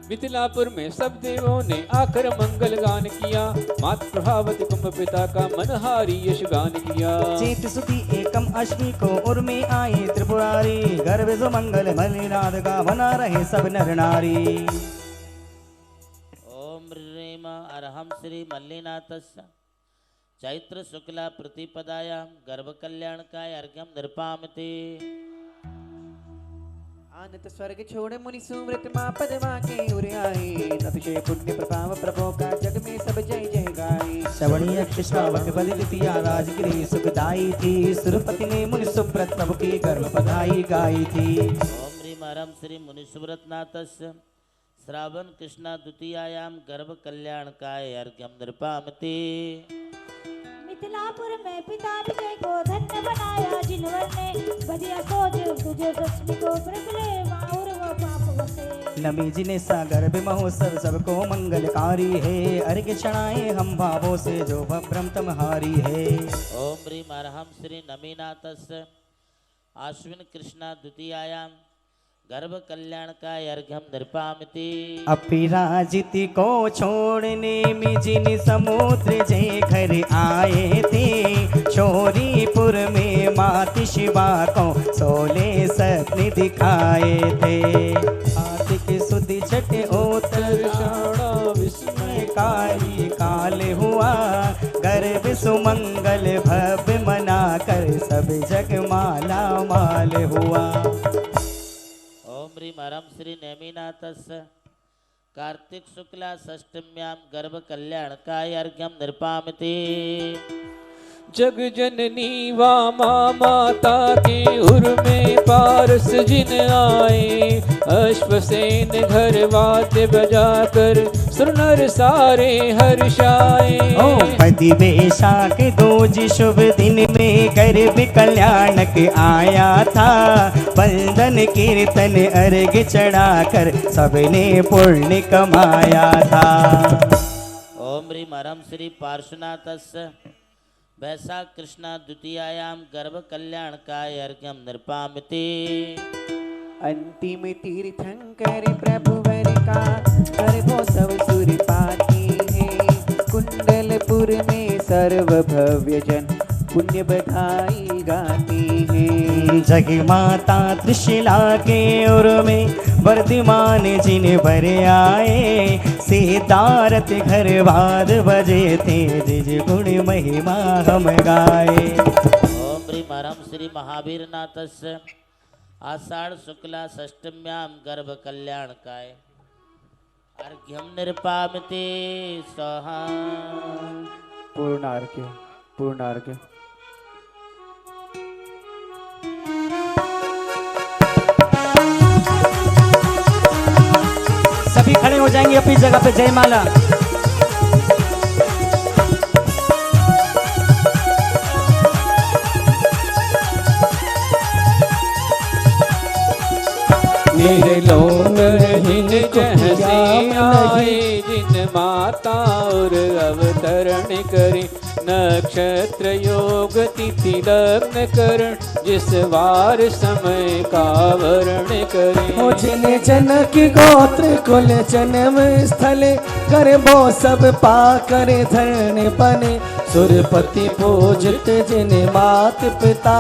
मिथिलापुर में सब देवों ने आकर मंगल गान किया मात प्रभावती कुंभ पिता का मनहारी यश गान किया। चेत सुती एकम अश्वी को उर में आए त्रिपुरारी गर्भ सुमंगल मलिनाद का बना रहे सब नर नारी। ओम ह्रीं अरहं श्री मल्लिनाथस्य चैत्र शुक्ला प्रतिपदायां गर्भ कल्याणकाय अर्घ्यं निर्पामते। आनत स्वर्ग छोड़ मुनि सुमृत माँ पदमा के उर आए अतिशय पुण्य प्रभाव प्रभो का जग में सब जय जय गाए। श्रवणी श्रावक बलि द्वितीया राजगिरी सुखदाई थी सुरपति ने मुनि सुब्रत प्रभु की गर्भ बधाई गाई थी। ओम ह्रीं हरं श्री मुनि सुब्रतनाथस्य श्रावण कृष्ण द्वितीयायां गर्भ कल्याणकाय अर्घ्यं निर्पामते। मिथिलापुर में पिता विजय को धन्य बनाया जिनवर ने बदिया सोच तुझे दशमी को प्रबले माउर वो पाप बसे। नमी जिने सा गर्भ महोत्सव सबको मंगलकारी है अर्घ चढ़ाए हम भावों से जो भ्रम तमहारी है। ओम ह्रीं हरं श्री नमीनाथस्य आश्विन कृष्ण द्वितीयायां गर्भ कल्याणकाय अर्घ्यं निर्पामते। अपिराजिति को छोड़ने में जिन समुद्र जय घर आए थे शोरीपुर में मात शिवा को 16 सपने दिखाए थे। आतिक सुधि छठ ओतर शाणा विस्मय कारी काल हुआ गर्भ सुमंगल भव्य मना कर सब जग माला माल हुआ। ओम ह्रीं हरं श्री नेमिनाथस्य कार्तिक शुक्ला षष्टम्यां गर्भ कल्याणकाय अर्घ्यं निर्पामते। जग जननी वामा माता के उर में पारस जिन आए अश्वसेन घर वाद्य बजाकर सुरनर सारे हर्षाए। ओ पति बैसाख दूज शुभ दिन में गर्भ कल्याणक आया था बंदन कीर्तन अर्घ चढ़ाकर सबने पुण्य कमाया था। ओम ह्रीं हरं श्री पार्श्वनाथस्य वैशाख कृष्ण द्वितीयायां गर्भ कल्याणकाय अर्घ्यं निर्पामते। अंतिम तीर्थंकर प्रभुवर का गर्भोत्सव सुरपाती है कुंडलपुर में सर्व भव्य जन पुण्य बधाई गाती है। जग माता त्रिशिला के उर में वर्धमान जिन भर आए सिद्धारथ घर बाद बजे थे जिज गुण महिमा हम गाए। ओम ह्रीं हरं श्री महावीरनाथस्य आषाढ़ शुक्ला षष्टम्यां गर्भ कल्याणकाय अर्घ्यं निर्पामते स्वाहा। पूर्णार्घ्य पूर्णार्घ्य। सभी खड़े हो जाएंगे अपनी जगह पे जयमाला। निर्लोकहीन जहसे आए जिन माता और अवतरण करे नक्षत्र योग तिथि लग्न करण जिस वार समय का वर्ण करे। जिन जनक गोत्र कुल जन्म स्थल गर्भो सब पा करे धरण बने सुरपति पूजित जिन मात पिता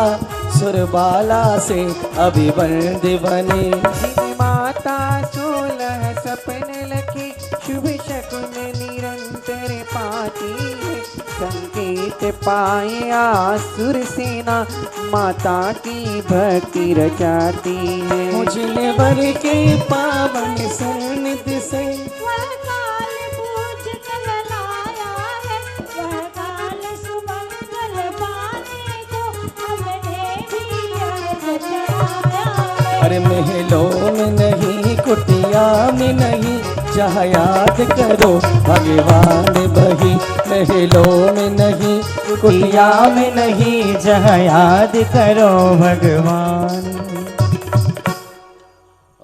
सुरबाला से अभिवंद बने। जिन माता 16 सपन लखे शुभ शकुन निरंतर पाती है संकेत जीत पाए आसुर सेना, माता की भक्ति रचाती है। मुझे वर के पावन सन्निधि से वह काल पूज कर लाया है, वह काल सुमंगल पाने को हमने भी अर्घ चढ़ाया है। अरे महलों में नहीं कुटिया में नहीं, जहाँ याद करो भगवान बही। महलों में नहीं कुटिया में नहीं, जहाँ याद करो भगवान।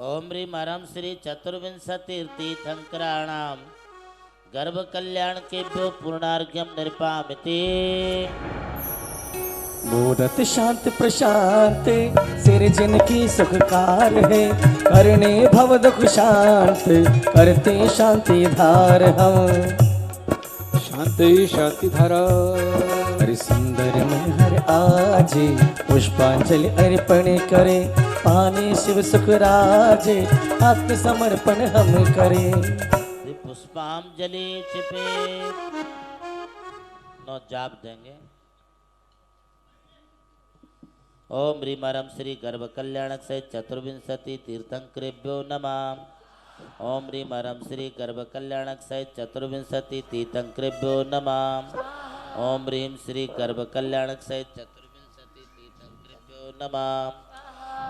ओम ह्रीं हरं श्री चतुर्विंशतितीर्थंकराणाम गर्भ कल्याण केभ्यो पूर्णार्घ्यम निर्पामिते। मूरत शांत प्रशांत सिर जिनकी सुखकार है, करने भव दुख शांत करते शांति धार हम। शांति शांति धारा हरि सुंदर में हर आजे, पुष्पांजलि अर्पण करे, पाने शिव सुख राजे, आत्म समर्पण हम करें। पुष्पांजलि छिपे नौ जाप देंगे। ओम ह्रीं हरं श्री गर्भ कल्याणक से चतुर्विंशति तीर्थंकरेभ्यो नमः। ओम ह्रीं हरं श्री गर्भ कल्याणक से चतुर्विंशति तीर्थंकरेभ्यो नमः। ओम ह्रीं श्री गर्भ कल्याणक से चतुर्विंशति तीर्थंकरेभ्यो नमः।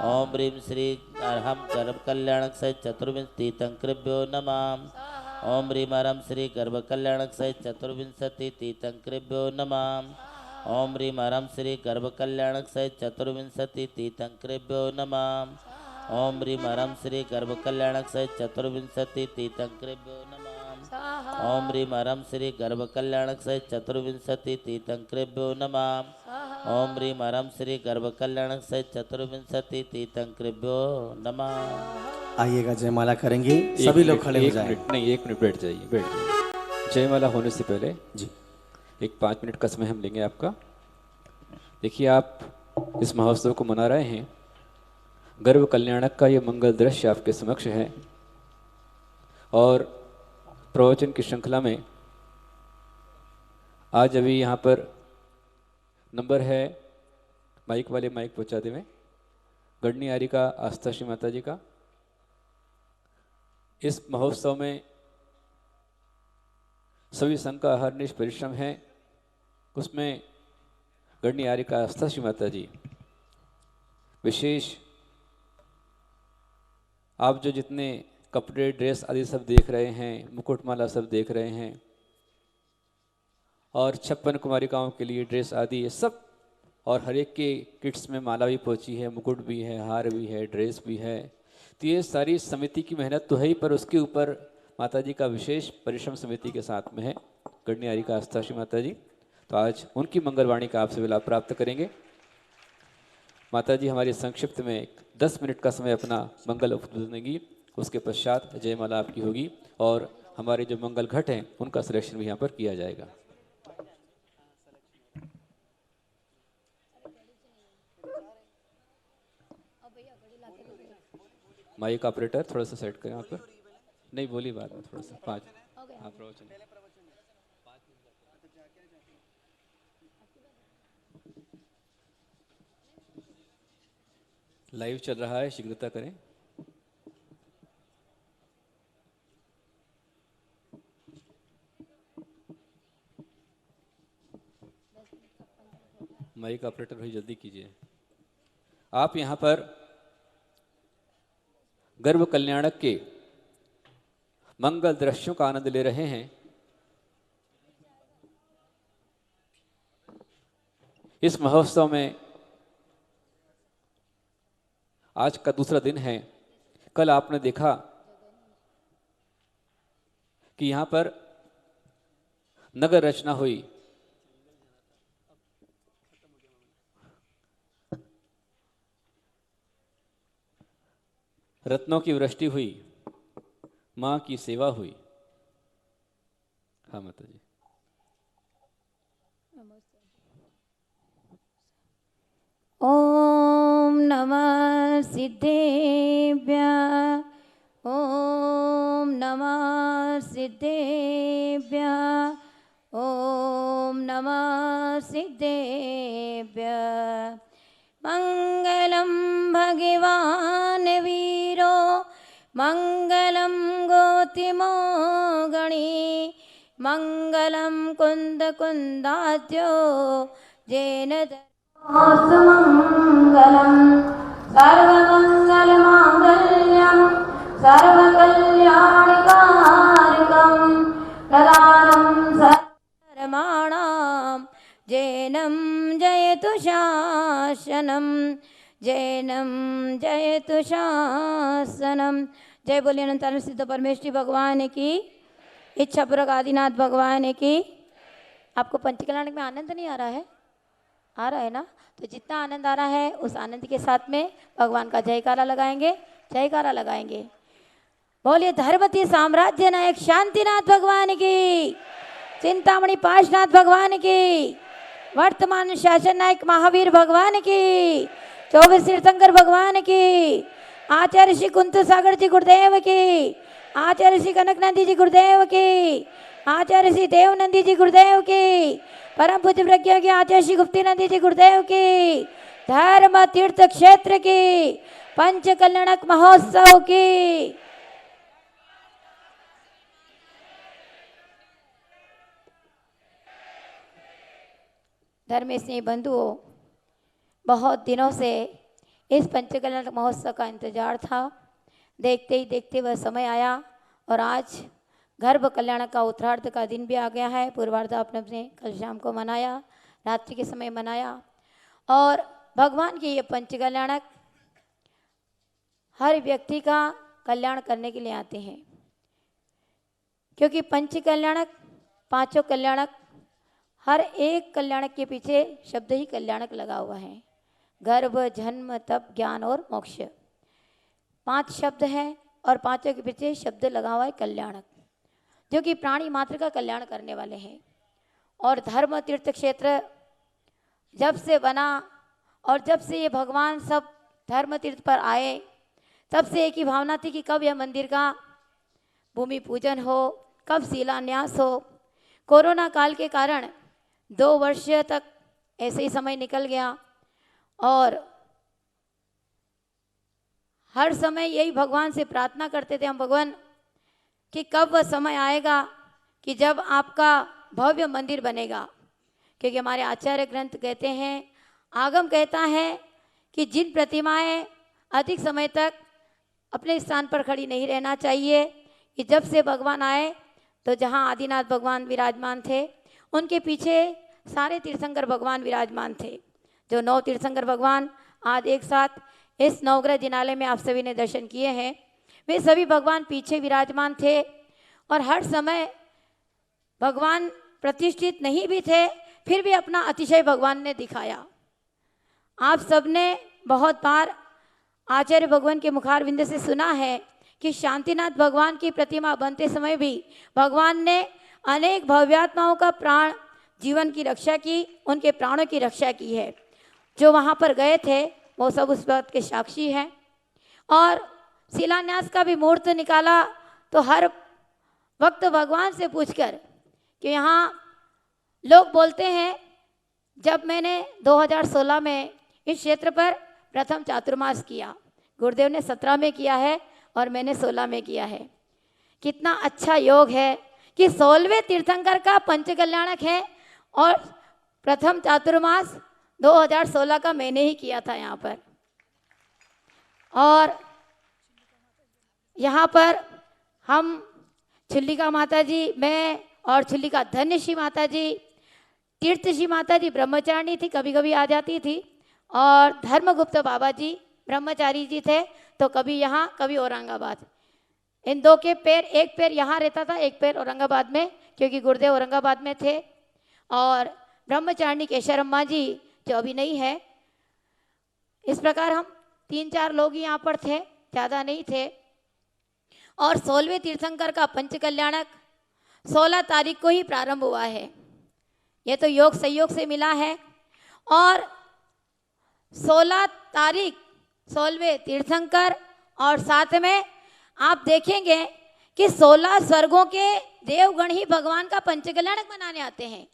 ओम ह्रीं श्री अरहम गर्भ कल्याणक से चतुर्विंशति तीर्थंकरेभ्यो नमः। ओम ह्रीं हरं श्री गर्भ कल्याणक से चतुर्विंशति तीर्थंकरेभ्यो नमः। ओम ह्रीं हरं श्री गर्भ कल्याणक से चतुर्विंशति तीर्थंकरेभ्यो नमः। ओम ह्रीं हरं श्री गर्भ कल्याणक से चतुर्विंशति तीर्थंकरेभ्यो नमः। ओम ह्रीं हरं श्री गर्भ कल्याणक से चतुर्विंशति तीर्थंकरेभ्यो नमः। ओम ह्रीं हरं श्री गर्भ कल्याणक से चतुर्विंशति तीर्थंकरेभ्यो नमः। आइएगा, जयमाला करेंगे, सभी लोग खड़े हो जाएं। नहीं, 1 मिनट बैठ जाइए, बैठ जाइए। जयमाला होने से पहले जी एक 5 मिनट का समय हम लेंगे आपका। देखिए, आप इस महोत्सव को मना रहे हैं, गर्भ कल्याणक का ये मंगल दृश्य आपके समक्ष है। और प्रवचन की श्रृंखला में आज अभी यहाँ पर नंबर है, माइक वाले माइक पहुँचा दें, गढ़नी आरी का आस्था श्री माता जी का। इस महोत्सव में सभी संघ का हरनिश परिश्रम है, उसमें गढ़नी आर्य का आस्था श्री माता जी विशेष, आप जो जितने कपड़े ड्रेस आदि सब देख रहे हैं, मुकुटमाला सब देख रहे हैं, और 56 कुमारिकाओं के लिए ड्रेस आदि ये सब, और हर एक के किट्स में माला भी पहुंची है, मुकुट भी है, हार भी है, ड्रेस भी है। तो ये सारी समिति की मेहनत तो है ही, पर उसके ऊपर माता जी का विशेष परिश्रम समिति के साथ में है, गढ़नी आर्य का आस्था श्री माता जी। तो आज उनकी मंगलवाणी का आपसे विलाप प्राप्त करेंगे। माता जी हमारी संक्षिप्त में 10 मिनट का समय अपना मंगल उपदेश देंगी, उसके पश्चात जयमाला आपकी होगी, और हमारे जो मंगल घट हैं उनका सिलेक्शन भी यहाँ पर किया जाएगा। माइक ऑपरेटर थोड़ा सा सेट करें यहाँ पर। नहीं, बोली बात में थोड़ा सा 5 हाँ प्रवचन लाइव चल रहा है, शीघ्रता करें। माइक ऑपरेटर भाई जल्दी कीजिए। आप यहाँ पर गर्भ कल्याणक के मंगल दृश्यों का आनंद ले रहे हैं। इस महोत्सव में आज का दूसरा दिन है। कल आपने देखा कि यहां पर नगर रचना हुई, रत्नों की वृष्टि हुई, मां की सेवा हुई। हाँ माता जी। ओम नमः सिद्धेभ्यः, ओम नमः सिद्धेभ्यः, ओम नमः सिद्धेभ्यः। मङ्गलं भगवान् वीरो मङ्गलं गोतिमो गणी मङ्गलं कुन्दकुन्दाद्यो जेन मङ्गलं सर्वमङ्गलमाङ्गल्यं सर्वकल्याणकारकं प्रदानं सर्वधर्माणां जैनं जयतु शासनं जैनं जयतु शासनं। जय बोलिए अनंतानंद सिद्ध परमेश्वरी भगवान की, इच्छापूर्वक आदिनाथ भगवान की। आपको पंचकल्याण में आनंद नहीं आ रहा है? आ रहा है ना? तो जितना आनंद आ रहा है उस आनंद के साथ में भगवान का जयकारा लगाएंगे, जयकारा लगाएंगे। बोलिए धर्मती साम्राज्य नायक शांतिनाथ भगवान की, चिंतामणि पाशनाथ भगवान की, वर्तमान शासन नायक महावीर भगवान की, 24 तीर्थंकर भगवान की, आचार्य श्री कुंत सागर जी गुरुदेव की, आचार्य श्री कनक नंदी जी गुरुदेव की, आचार्य श्री देव नंदी जी गुरुदेव की, परम पूज्य प्रज्ञा के आचार्य श्री गुप्ती नंदी जी गुरुदेव की, धर्म तीर्थ क्षेत्र की, पंच कल्याणक महोत्सव की। धर्म स्नेही बंधुओं, बहुत दिनों से इस पंचकल्याण महोत्सव का इंतजार था। देखते ही देखते वह समय आया और आज गर्भ कल्याण का उत्तरार्ध का दिन भी आ गया है। पूर्वार्ध आपने अपने कल शाम को मनाया, रात्रि के समय मनाया। और भगवान के ये पंचकल्याणक हर व्यक्ति का कल्याण करने के लिए आते हैं, क्योंकि पंचकल्याणक, पांचों कल्याणक, हर एक कल्याणक के पीछे शब्द ही कल्याणक लगा हुआ है। गर्भ, जन्म, तप, ज्ञान और मोक्ष, 5 शब्द हैं और पांचों के पीछे शब्द लगा हुआ है कल्याणक, जो कि प्राणी मात्र का कल्याण करने वाले हैं। और धर्म तीर्थ क्षेत्र जब से बना और जब से ये भगवान सब धर्म तीर्थ पर आए, तब से एक ही भावना थी कि कब यह मंदिर का भूमि पूजन हो, कब शिलान्यास हो। कोरोना काल के कारण 2 वर्ष तक ऐसे ही समय निकल गया और हर समय यही भगवान से प्रार्थना करते थे हम, भगवान कि कब वह समय आएगा कि जब आपका भव्य मंदिर बनेगा। क्योंकि हमारे आचार्य ग्रंथ कहते हैं, आगम कहता है कि जिन प्रतिमाएं अधिक समय तक अपने स्थान पर खड़ी नहीं रहना चाहिए, कि जब से भगवान आए तो जहाँ आदिनाथ भगवान विराजमान थे उनके पीछे सारे तीर्थंकर भगवान विराजमान थे। जो 9 तीर्थंकर भगवान आज एक साथ इस नवग्रह जिनालय में आप सभी ने दर्शन किए हैं, वे सभी भगवान पीछे विराजमान थे। और हर समय भगवान प्रतिष्ठित नहीं भी थे, फिर भी अपना अतिशय भगवान ने दिखाया। आप सबने बहुत बार आचार्य भगवान के मुखारविंद से सुना है कि शांतिनाथ भगवान की प्रतिमा बनते समय भी भगवान ने अनेक भव्यात्माओं का प्राण जीवन की रक्षा की, उनके प्राणों की रक्षा की है। जो वहाँ पर गए थे वो सब उस बात के साक्षी हैं। और शिलान्यास का भी मुहूर्त निकाला तो हर वक्त भगवान से पूछकर, कि यहाँ लोग बोलते हैं, जब मैंने 2016 में इस क्षेत्र पर प्रथम चातुर्मास किया, गुरुदेव ने 17 में किया है और मैंने 16 में किया है। कितना अच्छा योग है कि 16वें तीर्थंकर का पंचकल्याणक है और प्रथम चातुर्मास 2016 का मैंने ही किया था यहाँ पर। और यहाँ पर हम छिल्लिका माता जी, मैं और छिल्लिका धन्यश्री माता जी, तीर्थश्री माता जी ब्रह्मचारिणी थी, कभी कभी आ जाती थी, और धर्मगुप्त बाबा जी ब्रह्मचारी जी थे, तो कभी यहाँ कभी औरंगाबाद। इन 2 के पैर, एक पैर यहाँ रहता था, एक पैर औरंगाबाद में, क्योंकि गुरुदेव औरंगाबाद में थे। और ब्रह्मचारिणी केशरम्मा जी जो अभी नहीं है। इस प्रकार हम 3-4 लोग यहाँ पर थे, ज़्यादा नहीं थे। और 16वें तीर्थंकर का पंचकल्याणक 16 तारीख को ही प्रारंभ हुआ है। ये तो योग संयोग से मिला है। और 16 तारीख 16वें तीर्थंकर, और साथ में आप देखेंगे कि 16 स्वर्गों के देवगण ही भगवान का पंचकल्याणक मनाने आते हैं।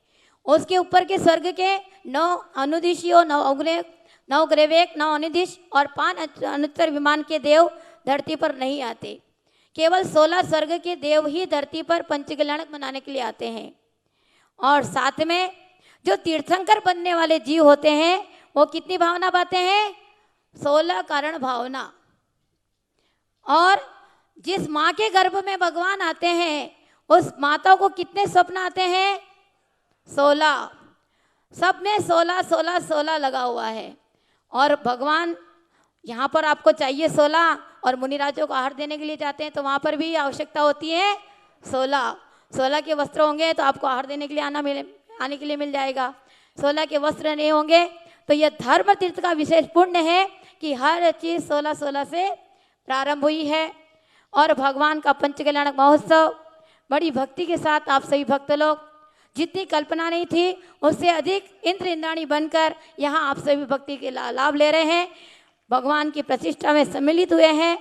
उसके ऊपर के स्वर्ग के 9 अनुदिशियों, 9 ग्रेवेक, 9 अनुदिश और 5 अनुत्तर विमान के देव धरती पर नहीं आते। केवल 16 स्वर्ग के देव ही धरती पर पंचकल्याणक मनाने के लिए आते हैं। और साथ में जो तीर्थंकर बनने वाले जीव होते हैं वो कितनी भावना पाते हैं? 16 कारण भावना। और जिस माँ के गर्भ में भगवान आते हैं उस माता को कितने स्वप्न आते हैं? 16। सब में 16 16 16 लगा हुआ है। और भगवान यहाँ पर आपको चाहिए 16 और मुनिराजों को आहार देने के लिए जाते हैं तो वहाँ पर भी आवश्यकता होती है 16। 16 के वस्त्र होंगे तो आपको आहार देने के लिए आने के लिए मिल जाएगा। 16 के वस्त्र नहीं होंगे तो यह धर्म तीर्थ का विशेष पुण्य है कि हर चीज़ 16 16 से प्रारंभ हुई है। और भगवान का पंचकल्याणक महोत्सव बड़ी भक्ति के साथ आप सभी भक्त लोग, जितनी कल्पना नहीं थी उससे अधिक इंद्र इंद्राणी बनकर यहाँ आप सभी भक्ति के लाभ ले रहे हैं, भगवान की प्रतिष्ठा में सम्मिलित हुए हैं।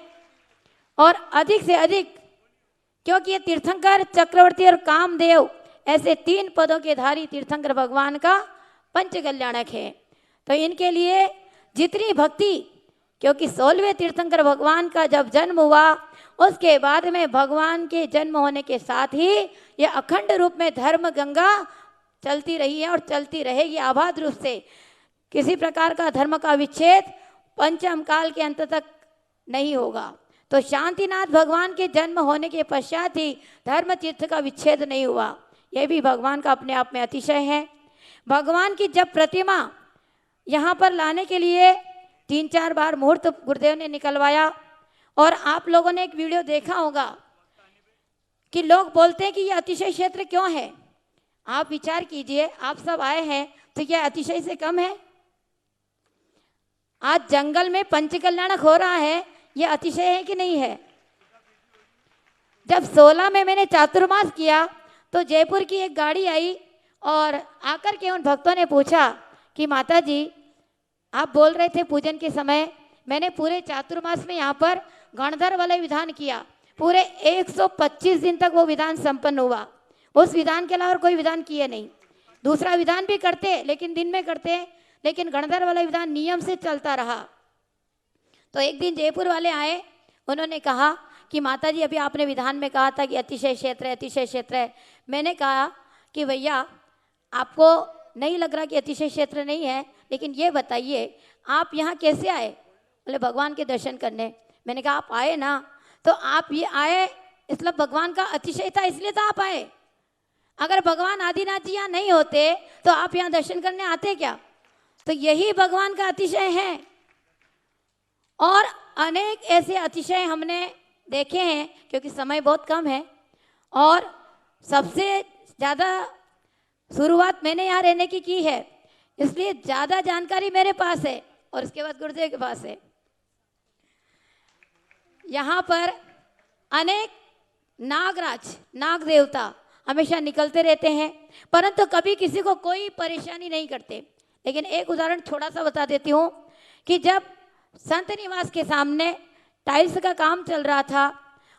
और अधिक से अधिक, क्योंकि ये तीर्थंकर, चक्रवर्ती और कामदेव ऐसे 3 पदों के धारी तीर्थंकर भगवान का पंचकल्याणक है। तो इनके लिए जितनी भक्ति, क्योंकि 16वें तीर्थंकर भगवान का जब जन्म हुआ उसके बाद में भगवान के जन्म होने के साथ ही ये अखंड रूप में धर्म गंगा चलती रही है और चलती रहेगी आबाद रूप से। किसी प्रकार का धर्म का विच्छेद पंचम काल के अंत तक नहीं होगा। तो शांतिनाथ भगवान के जन्म होने के पश्चात ही धर्म तीर्थ का विच्छेद नहीं हुआ। यह भी भगवान का अपने आप में अतिशय है। भगवान की जब प्रतिमा यहाँ पर लाने के लिए 3-4 बार मुहूर्त गुरुदेव ने निकलवाया। और आप लोगों ने एक वीडियो देखा होगा कि लोग बोलते हैं कि ये अतिशय क्षेत्र क्यों है। आप विचार कीजिए, आप सब आए हैं तो क्या अतिशय से कम है? आज जंगल में पंचकल्याणक हो रहा है, ये अतिशय है कि नहीं है? जब 16 में मैंने चातुर्मास किया तो जयपुर की एक गाड़ी आई और आकर के उन भक्तों ने पूछा कि माता जी आप बोल रहे थे पूजन के समय, मैंने पूरे चातुर्मास में यहाँ पर गणधर वाले विधान किया, पूरे 125 दिन तक वो विधान संपन्न हुआ। उस विधान के अलावा कोई विधान किए नहीं। दूसरा विधान भी करते लेकिन दिन में करते, लेकिन गणधर वाला विधान नियम से चलता रहा। तो एक दिन जयपुर वाले आए, उन्होंने कहा कि माता जी अभी आपने विधान में कहा था कि अतिशय क्षेत्र है, अतिशय क्षेत्र है। मैंने कहा कि भैया आपको नहीं लग रहा कि अतिशय क्षेत्र नहीं है, लेकिन ये बताइए आप यहाँ कैसे आए? बोले भगवान के दर्शन करने। मैंने कहा आप आए ना, तो आप ये आए इसलिए भगवान का अतिशय था इसलिए तो आप आए। अगर भगवान आदिनाथ जी यहाँ नहीं होते तो आप यहाँ दर्शन करने आते क्या? तो यही भगवान का अतिशय है। और अनेक ऐसे अतिशय हमने देखे हैं, क्योंकि समय बहुत कम है और सबसे ज़्यादा शुरुआत मैंने यहाँ रहने की है, इसलिए ज़्यादा जानकारी मेरे पास है और उसके बाद गुरुदेव के पास है। यहाँ पर अनेक नागराज, नाग देवता हमेशा निकलते रहते हैं, परंतु कभी किसी को कोई परेशानी नहीं करते। लेकिन एक उदाहरण थोड़ा सा बता देती हूँ कि जब संत निवास के सामने टाइल्स का काम चल रहा था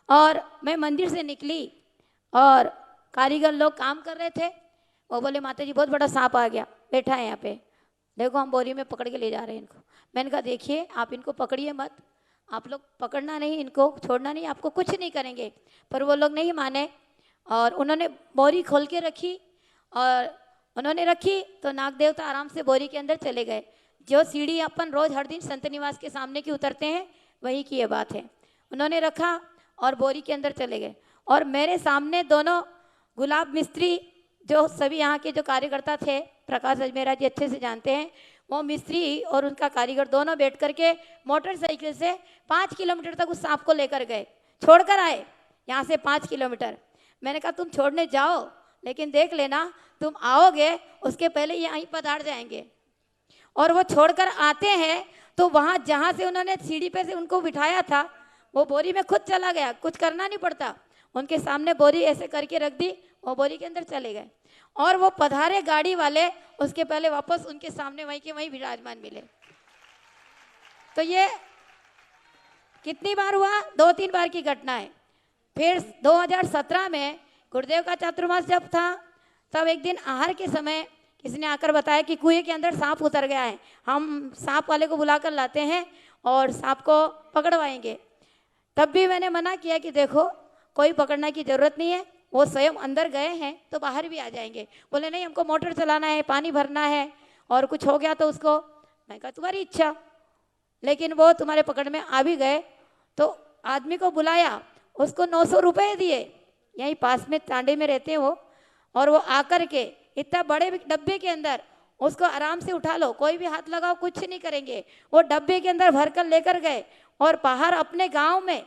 और मैं मंदिर से निकली और कारीगर लोग काम कर रहे थे, वो बोले माता जी बहुत बड़ा सांप आ गया, बैठा है यहाँ पे, देखो हम बोरी में पकड़ के ले जा रहे हैं इनको। मैंने कहा देखिए आप इनको पकड़िए मत, आप लोग पकड़ना नहीं, इनको छोड़ना नहीं, आपको कुछ नहीं करेंगे। पर वो लोग नहीं माने और उन्होंने बोरी खोल के रखी और उन्होंने रखी तो नाग देवता आराम से बोरी के अंदर चले गए। जो सीढ़ी अपन रोज हर दिन संत निवास के सामने की उतरते हैं वही की ये बात है। उन्होंने रखा और बोरी के अंदर चले गए और मेरे सामने दोनों गुलाब मिस्त्री, जो सभी यहाँ के जो कार्यकर्ता थे, प्रकाश अजमेरा जी अच्छे से जानते हैं, वो मिस्त्री और उनका कारीगर दोनों बैठ करके मोटरसाइकिल से 5 किलोमीटर तक उस सांप को लेकर गए, छोड़कर आए यहाँ से 5 किलोमीटर। मैंने कहा तुम छोड़ने जाओ लेकिन देख लेना तुम आओगे उसके पहले यहीं पधार जाएंगे। और वो छोड़कर आते हैं तो वहाँ जहाँ से उन्होंने सीढ़ी पे से उनको बिठाया था वो बोरी में खुद चला गया, कुछ करना नहीं पड़ता, उनके सामने बोरी ऐसे करके रख दी, वो बोरी के अंदर चले गए और वो पधारे गाड़ी वाले उसके पहले वापस उनके सामने वहीं के वहीं विराजमान मिले। तो ये कितनी बार हुआ? 2-3 बार की घटना है। फिर 2017 में गुरुदेव का चातुर्मास जब था तब एक दिन आहार के समय किसी ने आकर बताया कि कुएं के अंदर सांप उतर गया है, हम सांप वाले को बुलाकर लाते हैं और सांप को पकड़वाएंगे। तब भी मैंने मना किया कि देखो कोई पकड़ने की ज़रूरत नहीं है, वो स्वयं अंदर गए हैं तो बाहर भी आ जाएंगे। बोले नहीं, हमको मोटर चलाना है, पानी भरना है, और कुछ हो गया तो उसको। मैं कहा तुम्हारी इच्छा, लेकिन वो तुम्हारे पकड़ में आ भी गए। तो आदमी को बुलाया, उसको 900 रुपये दिए, यहीं पास में तांडे में रहते हो, और वो आकर के इतना बड़े डब्बे के अंदर उसको आराम से उठा लो, कोई भी हाथ लगाओ कुछ नहीं करेंगे। वो डब्बे के अंदर भर कर लेकर गए और बाहर अपने गांव में,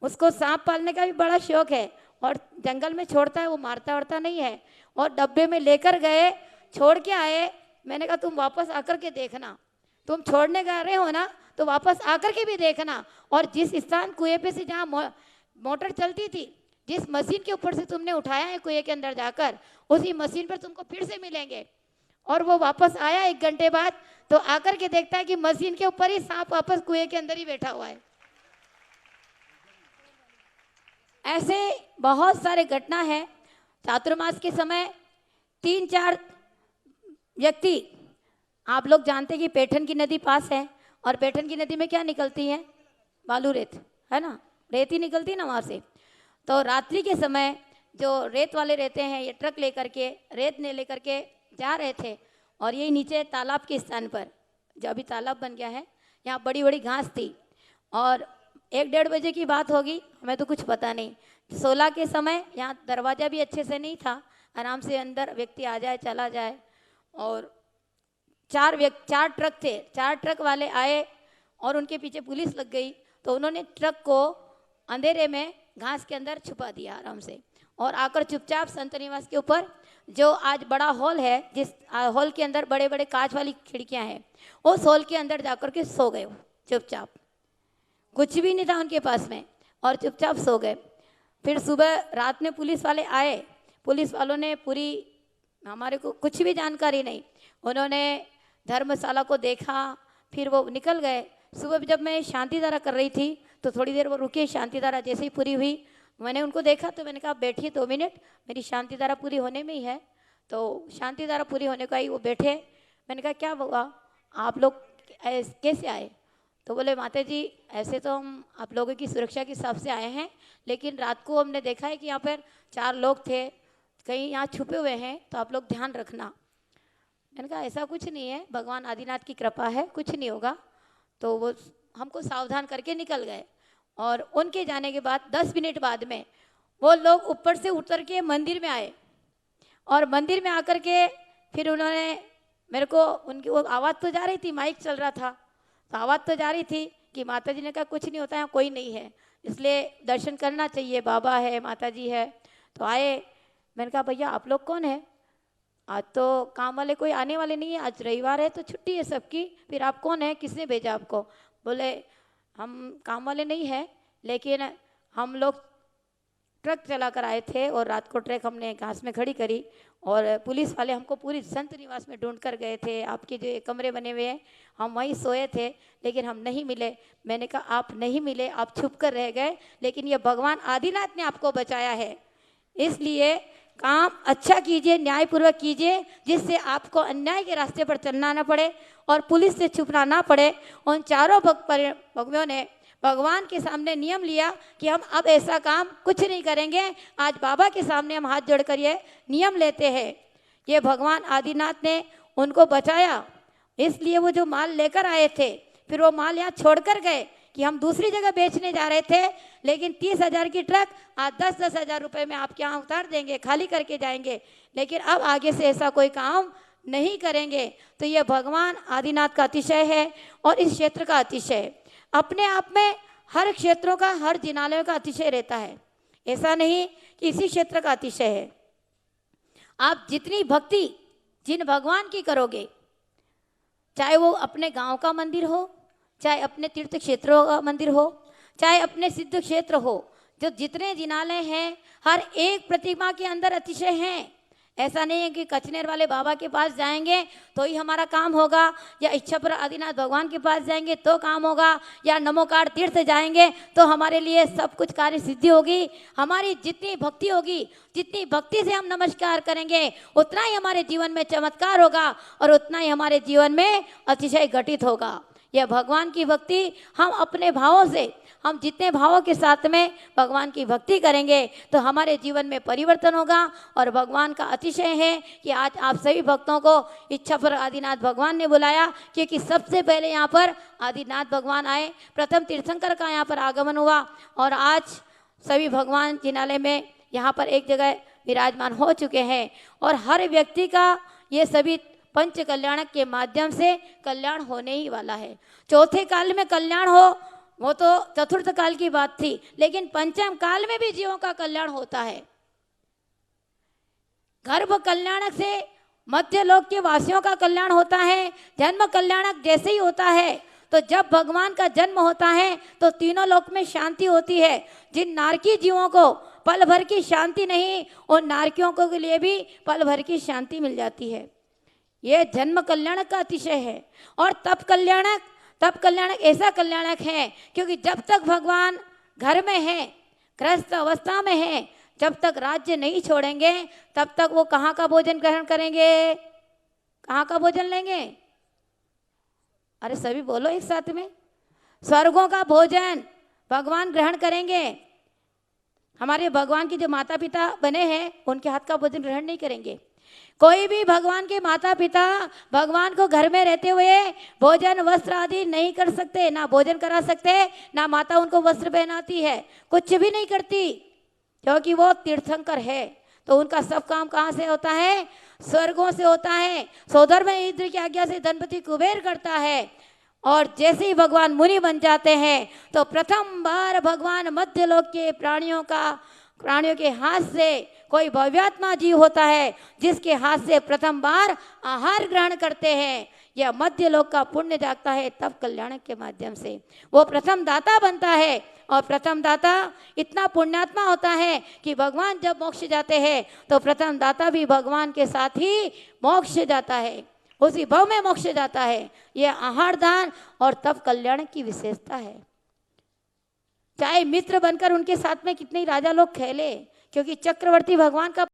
उसको सांप पालने का भी बड़ा शौक है और जंगल में छोड़ता है, वो मारता वारता नहीं है, और डब्बे में लेकर गए, छोड़ के आए। मैंने कहा तुम वापस आकर के देखना, तुम छोड़ने जा रहे हो ना तो वापस आकर के भी देखना, और जिस स्थान कुएं पे से जहाँ मोटर चलती थी, जिस मशीन के ऊपर से तुमने उठाया है कुएं के अंदर जाकर, उसी मशीन पर तुमको फिर से मिलेंगे। और वो वापस आया 1 घंटे बाद, तो आकर के देखता है कि मशीन के ऊपर ही सांप वापस कुएं के अंदर ही बैठा हुआ है। ऐसे बहुत सारे घटना है। चातुर्मास के समय 3-4 व्यक्ति, आप लोग जानते हैं कि पैठन की नदी पास है, और पैठन की नदी में क्या निकलती है? बालू रेत, है ना, रेत ही निकलती है ना वहाँ से। तो रात्रि के समय जो रेत वाले रहते हैं, ये ट्रक लेकर के रेत ने लेकर के जा रहे थे, और यही नीचे तालाब के स्थान पर, जो अभी तालाब बन गया है, यहाँ बड़ी बड़ी घास थी, और 1-1:30 बजे की बात होगी, हमें तो कुछ पता नहीं। 16 के समय यहाँ दरवाज़ा भी अच्छे से नहीं था, आराम से अंदर व्यक्ति आ जाए चला जाए, और 4 ट्रक थे, 4 ट्रक वाले आए और उनके पीछे पुलिस लग गई। तो उन्होंने ट्रक को अंधेरे में घास के अंदर छुपा दिया आराम से, और आकर चुपचाप संत निवास के ऊपर, जो आज बड़ा हॉल है, जिस हॉल के अंदर बड़े बड़े कांच वाली खिड़कियां हैं, उस हॉल के अंदर जाकर के सो गए चुपचाप। कुछ भी नहीं था उनके पास में, और चुपचाप सो गए। फिर सुबह रात में पुलिस वाले आए, पुलिस वालों ने पूरी, हमारे को कुछ भी जानकारी नहीं, उन्होंने धर्मशाला को देखा, फिर वो निकल गए। सुबह जब मैं शांति धारा कर रही थी तो थोड़ी देर वो रुके, शांति धारा जैसे ही पूरी हुई मैंने उनको देखा, तो मैंने कहा बैठिए 2 मिनट, मेरी शांति धारा पूरी होने में ही है। तो शांति धारा पूरी होने का ही वो बैठे। मैंने कहा क्या हुआ, आप लोग कैसे आए? तो बोले माता जी ऐसे तो हम आप लोगों की सुरक्षा के हिसाब से आए हैं, लेकिन रात को हमने देखा है कि यहाँ पर 4 लोग थे, कहीं यहाँ छुपे हुए हैं, तो आप लोग ध्यान रखना। मैंने कहा ऐसा कुछ नहीं है, भगवान आदिनाथ की कृपा है, कुछ नहीं होगा। तो वो हमको सावधान करके निकल गए, और उनके जाने के बाद 10 मिनट बाद में वो लोग ऊपर से उतर के मंदिर में आए, और मंदिर में आकर के फिर उन्होंने मेरे को, उनकी वो आवाज़ तो जा रही थी, माइक चल रहा था, तो आवाज़ तो जा रही थी कि माता जी ने कहा कुछ नहीं होता है, कोई नहीं है, इसलिए दर्शन करना चाहिए, बाबा है, माता जी है। तो आए, मैंने कहा भैया आप लोग कौन है? आज तो काम वाले कोई आने वाले नहीं है, आज रविवार है तो छुट्टी है सबकी, फिर आप कौन है, किसने भेजा आपको? बोले हम काम वाले नहीं हैं, लेकिन हम लोग ट्रक चला कर आए थे, और रात को ट्रक हमने घास में खड़ी करी, और पुलिस वाले हमको पूरी संत निवास में ढूंढ कर गए थे, आपके जो कमरे बने हुए हैं हम वहीं सोए थे, लेकिन हम नहीं मिले। मैंने कहा आप नहीं मिले, आप छुप कर रह गए, लेकिन ये भगवान आदिनाथ ने आपको बचाया है, इसलिए काम अच्छा कीजिए, न्यायपूर्वक कीजिए, जिससे आपको अन्याय के रास्ते पर चलना ना पड़े और पुलिस से छुपना ना पड़े। उन चारों भक्तों ने भगवान के सामने नियम लिया कि हम अब ऐसा काम कुछ नहीं करेंगे। आज बाबा के सामने हम हाथ जोड़कर ये नियम लेते हैं। ये भगवान आदिनाथ ने उनको बचाया, इसलिए वो जो माल लेकर आए थे, फिर वो माल यहाँ छोड़कर गए कि हम दूसरी जगह बेचने जा रहे थे, लेकिन 30,000 की ट्रक आज 10-10 हज़ार रुपये में आपके यहाँ उतार देंगे, खाली करके जाएंगे, लेकिन अब आगे से ऐसा कोई काम नहीं करेंगे। तो ये भगवान आदिनाथ का अतिशय है और इस क्षेत्र का अतिशय है। अपने आप में हर क्षेत्रों का, हर जिनालयों का अतिशय रहता है, ऐसा नहीं कि इसी क्षेत्र का अतिशय है। आप जितनी भक्ति जिन भगवान की करोगे, चाहे वो अपने गांव का मंदिर हो, चाहे अपने तीर्थ क्षेत्रों का मंदिर हो, चाहे अपने सिद्ध क्षेत्र हो, जो जितने जिनालय हैं हर एक प्रतिमा के अंदर अतिशय हैं। ऐसा नहीं है कि कचनेर वाले बाबा के पास जाएंगे तो ही हमारा काम होगा, या इच्छापुर आदिनाथ भगवान के पास जाएंगे तो काम होगा, या नमोकार तीर्थ जाएंगे तो हमारे लिए सब कुछ कार्य सिद्धि होगी। हमारी जितनी भक्ति होगी, जितनी भक्ति से हम नमस्कार करेंगे, उतना ही हमारे जीवन में चमत्कार होगा और उतना ही हमारे जीवन में अतिशय घटित होगा। यह भगवान की भक्ति हम अपने भावों से, हम जितने भावों के साथ में भगवान की भक्ति करेंगे तो हमारे जीवन में परिवर्तन होगा। और भगवान का अतिशय है कि आज आप सभी भक्तों को इच्छापुर आदिनाथ भगवान ने बुलाया, क्योंकि सबसे पहले यहाँ पर आदिनाथ भगवान आए, प्रथम तीर्थंकर का यहाँ पर आगमन हुआ और आज सभी भगवान जिनालय में यहाँ पर एक जगह विराजमान हो चुके हैं। और हर व्यक्ति का ये सभी पंच कल्याणक के माध्यम से कल्याण होने ही वाला है। चौथे काल में कल्याण हो वो तो चतुर्थ काल की बात थी, लेकिन पंचम काल में भी जीवों का कल्याण होता है। गर्भ कल्याणक से मध्य लोक के वासियों का कल्याण होता है। जन्म कल्याणक जैसे ही होता है तो जब भगवान का जन्म होता है तो तीनों लोक में शांति होती है। जिन नारकी जीवों को पल भर की शांति नहीं, उन नारकियों को के लिए भी पल भर की शांति मिल जाती है। यह जन्म कल्याणक का अतिशय है। और तप कल्याणक ऐसा कल्याणक है क्योंकि जब तक भगवान घर में है, गृहस्थ अवस्था में है, जब तक राज्य नहीं छोड़ेंगे तब तक वो कहाँ का भोजन ग्रहण करेंगे, कहाँ का भोजन लेंगे? अरे सभी बोलो एक साथ में, स्वर्गों का भोजन भगवान ग्रहण करेंगे। हमारे भगवान के जो माता पिता बने हैं उनके हाथ का भोजन ग्रहण नहीं करेंगे। कोई भी भगवान के माता पिता भगवान को घर में रहते हुए भोजन वस्त्र आदि नहीं कर सकते, ना भोजन करा सकते, ना माता उनको वस्त्र पहनाती है, कुछ भी नहीं करती, क्योंकि वो तीर्थंकर है। तो उनका सब काम कहाँ से होता है? स्वर्गों से होता है। सौधर में इंद्र की आज्ञा से धनपति कुबेर करता है। और जैसे ही भगवान मुनि बन जाते हैं तो प्रथम बार भगवान मध्य लोक के प्राणियों के हाथ से कोई भव्यात्मा जीव होता है जिसके हाथ से प्रथम बार आहार ग्रहण करते हैं। यह मध्य लोक का पुण्य जागता है तब कल्याणक के माध्यम से वो प्रथम दाता बनता है। और प्रथम दाता इतना पुण्यात्मा होता है कि भगवान जब मोक्ष जाते हैं तो प्रथम दाता भी भगवान के साथ ही मोक्ष जाता है, उसी भव में मोक्ष जाता है। यह आहार दान और तब कल्याणक की विशेषता है। चाहे मित्र बनकर उनके साथ में कितने राजा लोग खेले, क्योंकि चक्रवर्ती भगवान का